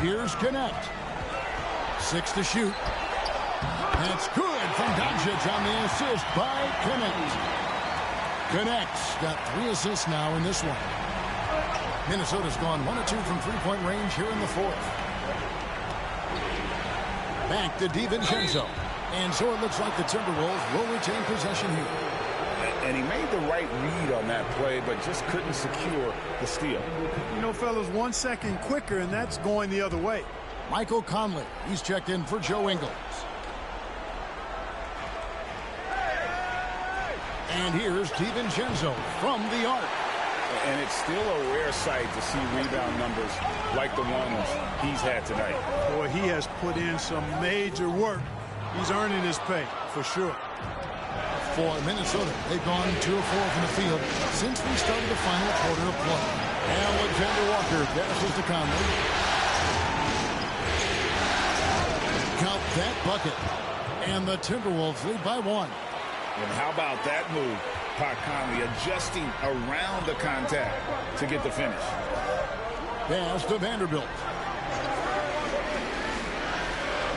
Here's Connect. 6 to shoot. That's good from Doncic on the assist by Connect. Connect's got 3 assists now in this one. Minnesota's gone 1 of 2 from 3-point range here in the 4th. Back to DiVincenzo. And so it looks like the Timberwolves will retain possession here. And he made the right read on that play, but just couldn't secure the steal. You know, fellas, 1 second quicker, and that's going the other way. Michael Conley, he's checked in for Joe Ingles. And here's DiVincenzo from the arc. And it's still a rare sight to see rebound numbers like the ones he's had tonight. Boy, he has put in some major work. He's earning his pay, for sure. For Minnesota, they've gone 2 of 4 from the field since we started the final quarter of play. Alexander Walker passes to Conley. Count that bucket. And the Timberwolves lead by 1. And how about that move? Pat Conley adjusting around the contact to get the finish. Pass to Vanderbilt.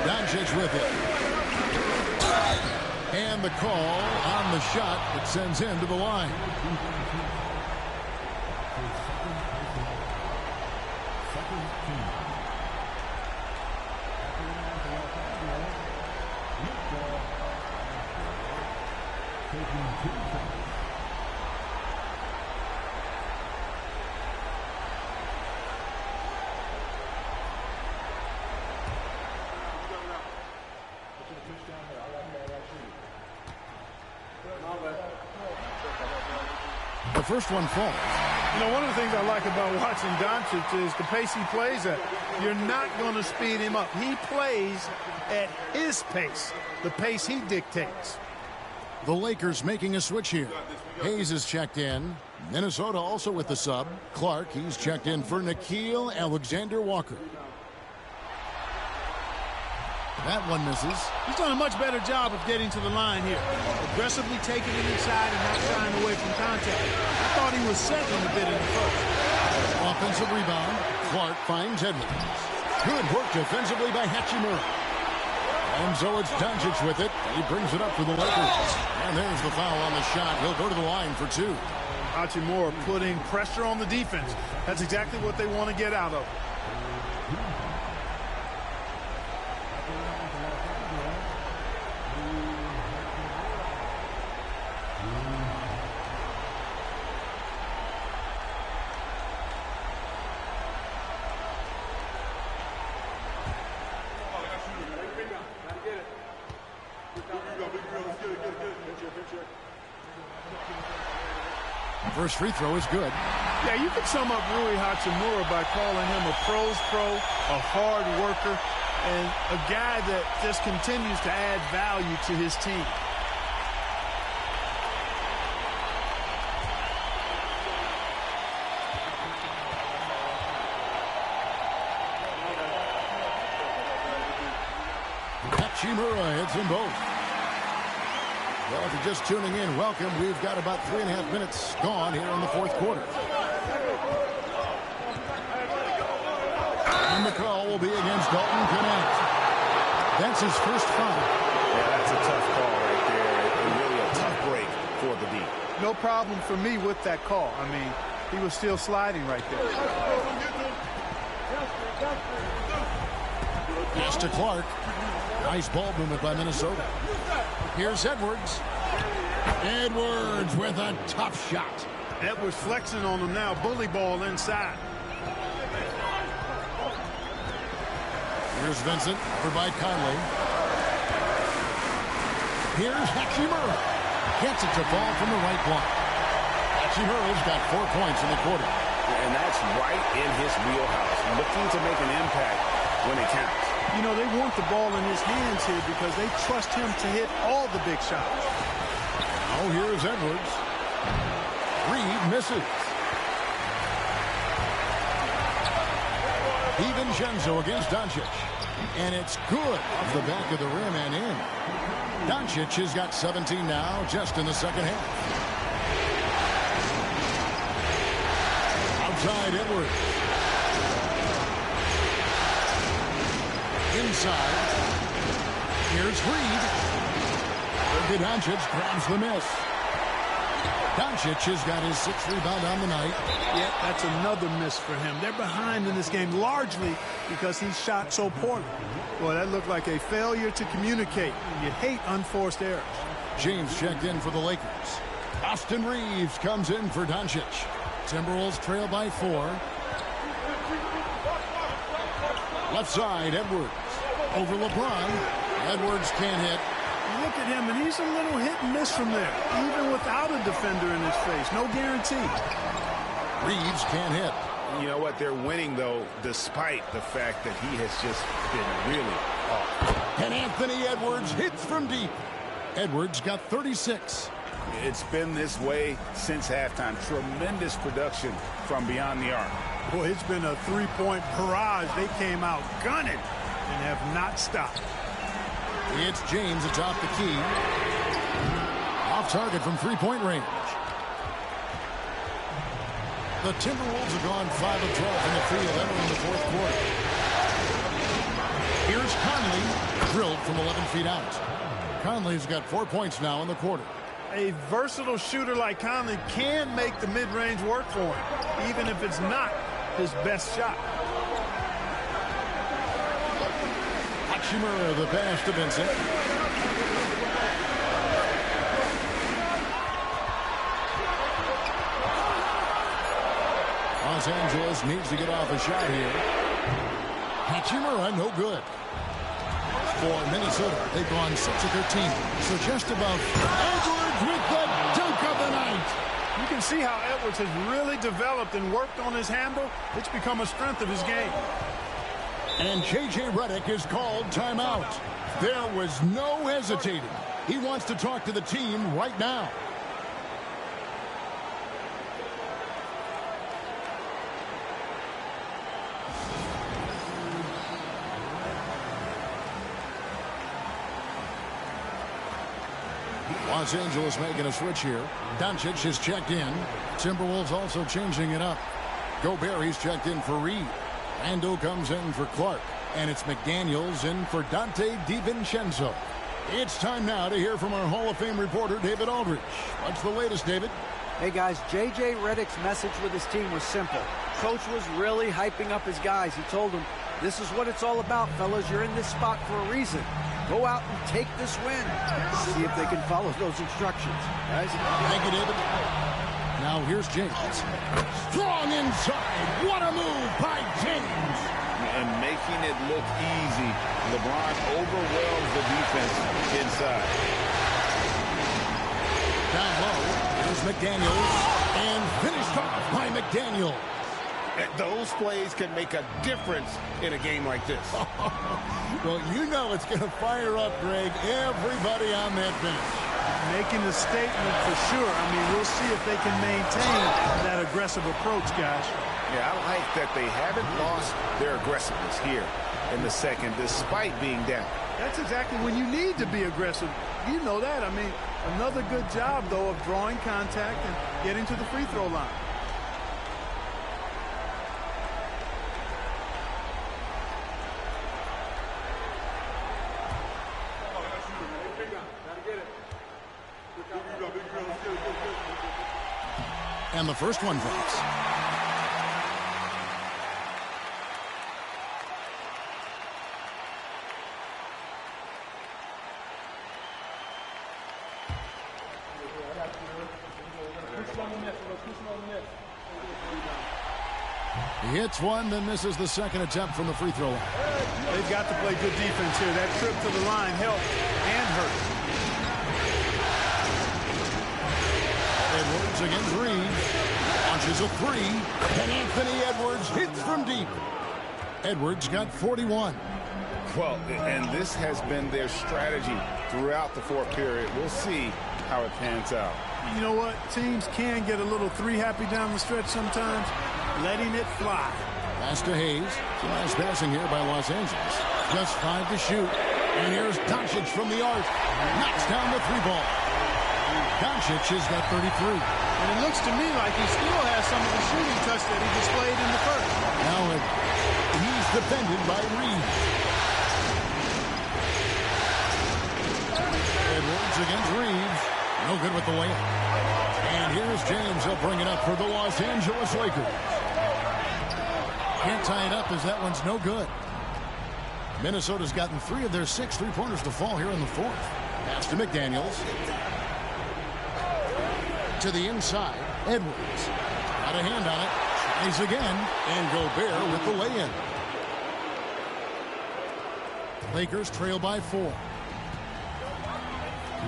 Doncic with it. And the call on the shot that sends him to the line. The first one falls. You know, one of the things I like about watching Doncic is the pace he plays at. You're not going to speed him up. He plays at his pace, the pace he dictates. The Lakers making a switch here. Hayes is checked in. Minnesota also with the sub. Clark, he's checked in for Nickeil Alexander-Walker. That one misses. He's done a much better job of getting to the line here. Aggressively taking it inside and not shying away from contact. I thought he was settling a bit in the first. Offensive rebound. Clark finds Edwards. Good work defensively by Hachimura. And so it's Doncic with it. He brings it up for the Lakers. And there's the foul on the shot. He'll go to the line for 2. Hachimura putting pressure on the defense. That's exactly what they want to get out of. First free throw is good. Yeah, you could sum up Rui Hachimura by calling him a pro's pro, a hard worker, and a guy that just continues to add value to his team. Hachimura hits them both. Well, if you're just tuning in, welcome. We've got about 3.5 minutes gone here in the fourth quarter. And the call will be against Dalton Knecht. That's his first foul. Yeah, that's a tough call right there. And really a tough break for the D. No problem for me with that call. I mean, he was still sliding right there. Pass to Clark. Nice ball movement by Minnesota. Here's Edwards. Edwards with a tough shot. Edwards flexing on him now. Bully ball inside. Here's Vincent over by Conley. Here's Hachimura. Gets it to fall from the right block. Hachimura's got 4 points in the quarter. And that's right in his wheelhouse. Looking to make an impact when it counts. You know, they want the ball in his hands here because they trust him to hit all the big shots. Oh, here's Edwards. Reed misses. DiVincenzo against Doncic. And it's good off the back of the rim and in. Doncic has got 17 now just in the second half. Outside Edwards. Inside. Here's Reed. Doncic grabs the miss. Doncic has got his 6th rebound on the night. Yeah, that's another miss for him. They're behind in this game largely because he shot so poorly. Boy, that looked like a failure to communicate. You hate unforced errors. James checked in for the Lakers. Austin Reeves comes in for Doncic. Timberwolves trail by 4. Left side, Edwards. Over LeBron. Edwards can't hit. Look at him, and he's a little hit and miss from there, even without a defender in his face. No guarantee. Reeves can't hit. You know what? They're winning, though, despite the fact that he has just been really off. And Anthony Edwards hits from deep. Edwards got 36. It's been this way since halftime. Tremendous production from beyond the arc. Boy, it's been a three-point barrage. They came out gunning and have not stopped. It's James atop the key. Off target from three-point range. The Timberwolves have gone 5 of 12 in the field entering the fourth quarter. Here's Conley, drilled from 11 feet out. Conley's got 4 points now in the quarter. A versatile shooter like Conley can make the mid-range work for him, even if it's not his best shot. Hachimura, the pass to Vincent. Los Angeles needs to get off a shot here. Hachimura, no good. For Minnesota, they've gone 6 of 13. So just about Edwards with the dunk of the night. You can see how Edwards has really developed and worked on his handle. It's become a strength of his game. And J.J. Redick is called timeout. There was no hesitating. He wants to talk to the team right now. Los Angeles making a switch here. Doncic is checked in. Timberwolves also changing it up. Gobert, he's checked in for Reed. Randall comes in for Clark. And it's McDaniels in for Dante DiVincenzo. It's time now to hear from our Hall of Fame reporter, David Aldridge. What's the latest, David? Hey, guys, J.J. Redick's message with his team was simple. Coach was really hyping up his guys. He told them, this is what it's all about, fellas. You're in this spot for a reason. Go out and take this win. See if they can follow those instructions. Guys, thank you, David. Now here's James. Strong inside. What a move by James. And making it look easy. LeBron overwhelms the defense inside. Down low. Here's McDaniels. And finished off by McDaniels. Those plays can make a difference in a game like this. Well, you know it's going to fire up, Greg, everybody on that bench. Making a statement for sure. I mean, we'll see if they can maintain that aggressive approach, guys. Yeah, I like that they haven't lost their aggressiveness here in the second, despite being down. That's exactly when you need to be aggressive. You know that. I mean, another good job, though, of drawing contact and getting to the free throw line. And the first one drops. He hits one, then misses the second attempt from the free throw line. They've got to play good defense here. That trip to the line helped and hurt. Edwards against Reeves. Launches a three. And Anthony Edwards hits from deep. Edwards got 41. Well, and this has been their strategy throughout the fourth period. We'll see how it pans out. You know what? Teams can get a little three-happy down the stretch sometimes. Letting it fly. Pass to Hayes. Nice passing here by Los Angeles. Just 5 to shoot. And here's Doncic from the arc. Knocks down the three ball. Doncic has got 33. And it looks to me like he still has some of the shooting touch that he displayed in the first. Now he's defended by Reeves. Edwards against Reeves. No good with the layup. And here's James. He'll bring it up for the Los Angeles Lakers. Can't tie it up as that one's no good. Minnesota's gotten 3 of their 6 three-pointers to fall here in the fourth. Pass to McDaniels. To the inside. Edwards. Got a hand on it. Tries again. And Gobert with the lay-in. Lakers trail by 4.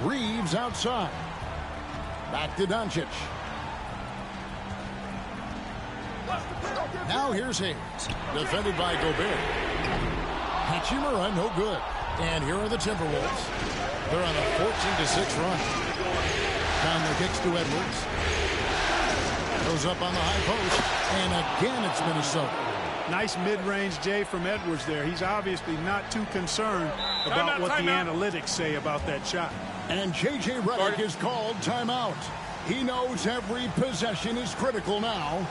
Reeves outside. Back to Doncic. Now here's Hayes. Defended by Gobert. Hachimura, no good. And here are the Timberwolves. They're on a 14-6 run. Down the kicks to Edwards. Goes up on the high post. And again, it's Minnesota. Nice mid-range, Jay, from Edwards there. He's obviously not too concerned about what the analytics say about that shot. And J.J. Redick is called timeout. He knows every possession is critical now.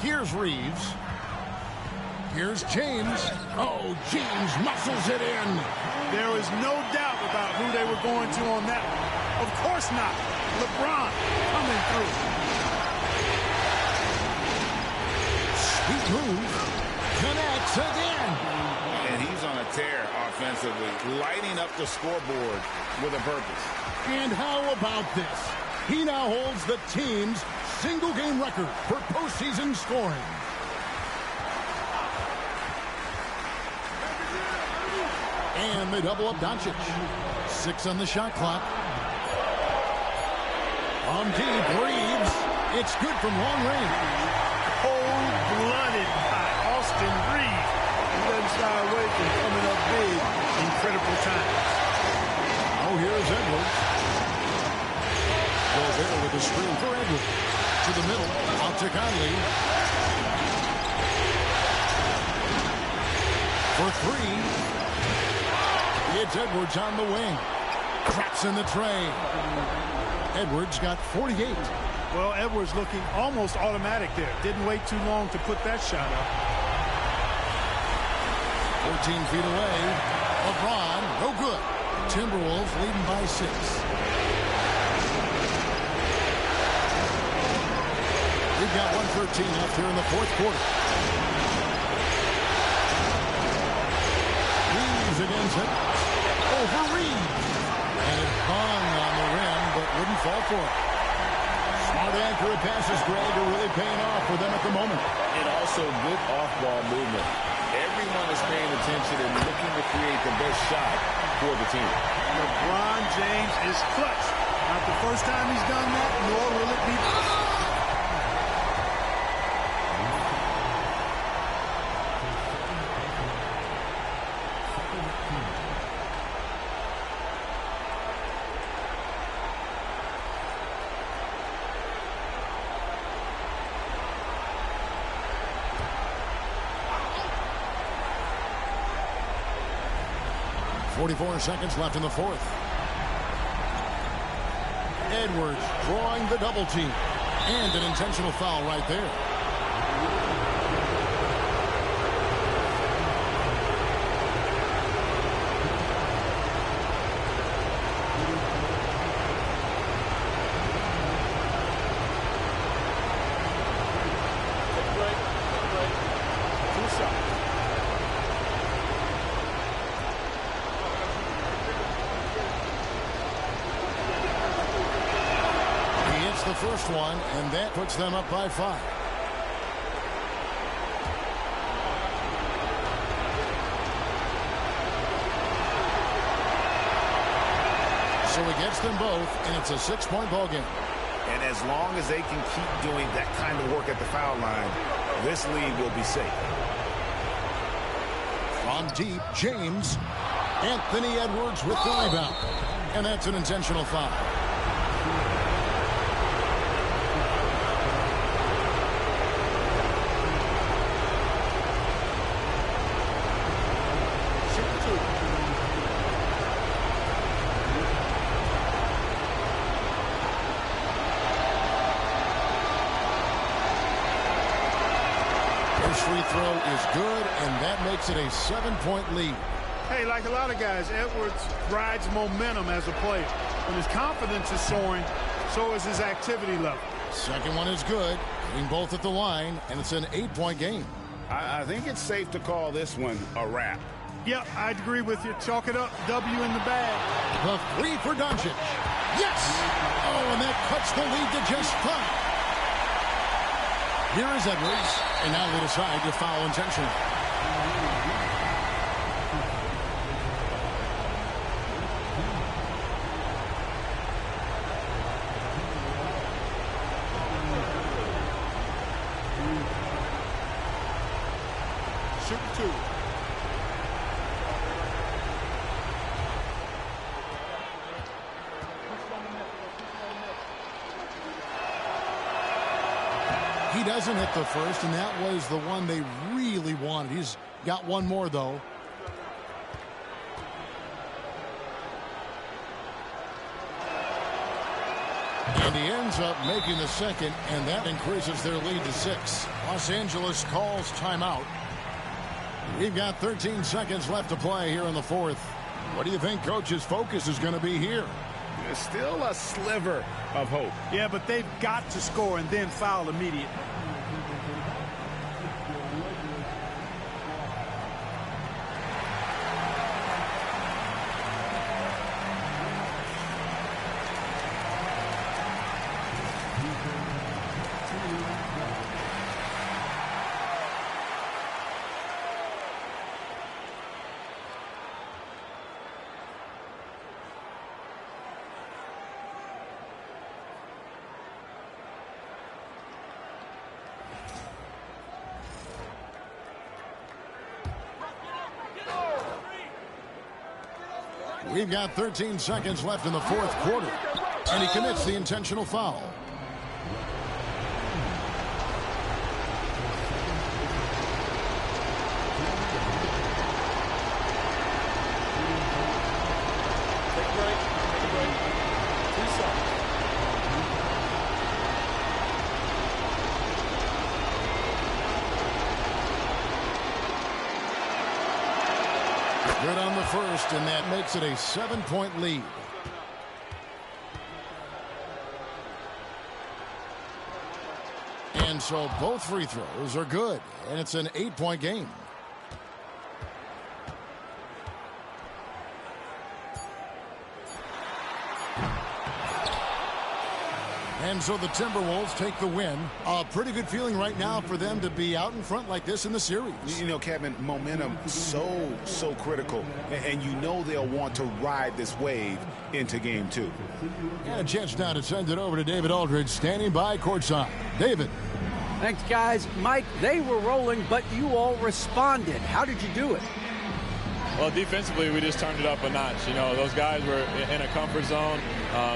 Here's Reeves. Here's James. Oh, James muscles it in. There was no doubt about who they were going to on that one. Of course not. LeBron coming through. Sweet move. Connects again. And he's on a tear offensively, lighting up the scoreboard with a purpose. And how about this? He now holds the team's single-game record for postseason scoring. And they double up Doncic. 6 on the shot clock. On deep, Reeves. It's good from long range. Cold-blooded by Austin Reeves. He doesn't shy away from coming up big in critical times. Oh, here's Edwards. Gobert with the screen for Edwards. To the middle, out to Conley. For 3. It's Edwards on the wing. Traps in the tray. Edwards got 48. Well, Edwards looking almost automatic there. Didn't wait too long to put that shot up. 14 feet away. LeBron, no good. Timberwolves leading by 6. We've got 1:13 left here in the fourth quarter. Reeves against it. Over Reeves. And it hung on the rim, but wouldn't fall for it. Smart, accurate passes, Greg, are really paying off for them at the moment. And also good off-ball movement. Everyone is paying attention and looking to create the best shot for the team. LeBron James is clutch. Not the first time he's done that, nor will it be. 44 seconds left in the fourth. Edwards drawing the double team. And an intentional foul right there. First one, and that puts them up by 5. So he gets them both, and it's a 6-point ball game. And as long as they can keep doing that kind of work at the foul line, this lead will be safe. From deep, James. Anthony Edwards with the rebound. And that's an intentional foul. Free throw is good, and that makes it a 7-point lead. Hey, like a lot of guys, Edwards rides momentum as a player. When his confidence is soaring, so is his activity level. Second one is good. Hitting both at the line, and it's an 8-point game. I think it's safe to call this one a wrap. Yep, I'd agree with you. Chalk it up. W in the bag. The three for Doncic. Yes! Oh, and that cuts the lead to just 5. Here is Edwards, and now they decide to foul intentionally. Shoot 2. He doesn't hit the first, and that was the one they really wanted. He's got one more, though. And he ends up making the second, and that increases their lead to 6. Los Angeles calls timeout. We've got 13 seconds left to play here in the fourth. What do you think Coach's focus is going to be here? There's still a sliver of hope. Yeah, but they've got to score and then foul immediately. We've got 13 seconds left in the fourth quarter, and he commits the intentional foul. Take a break. Take a break. 2 seconds. Good on the first, and that makes it a 7-point lead. And so both free throws are good, and it's an 8-point game. And so the Timberwolves take the win. A pretty good feeling right now for them to be out in front like this in the series. You know, Kevin, momentum so critical. And you know they'll want to ride this wave into game 2. And a chance now to send it over to David Aldridge, standing by courtside. David. Thanks, guys. Mike, they were rolling, but you all responded. How did you do it? Well, defensively, we just turned it up a notch. You know, those guys were in a comfort zone,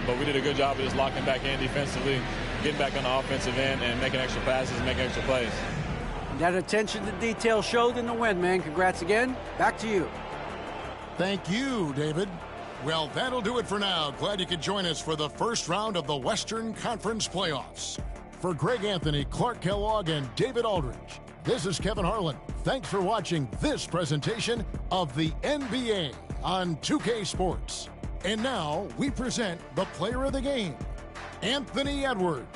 but we did a good job of just locking back in defensively, getting back on the offensive end, and making extra passes and making extra plays. That attention to detail showed in the win, man. Congrats again. Back to you. Thank you, David. Well, that'll do it for now. Glad you could join us for the first round of the Western Conference Playoffs. For Greg Anthony, Clark Kellogg, and David Aldridge, this is Kevin Harlan. Thanks for watching this presentation of the NBA on 2K Sports. And now we present the player of the game, Anthony Edwards.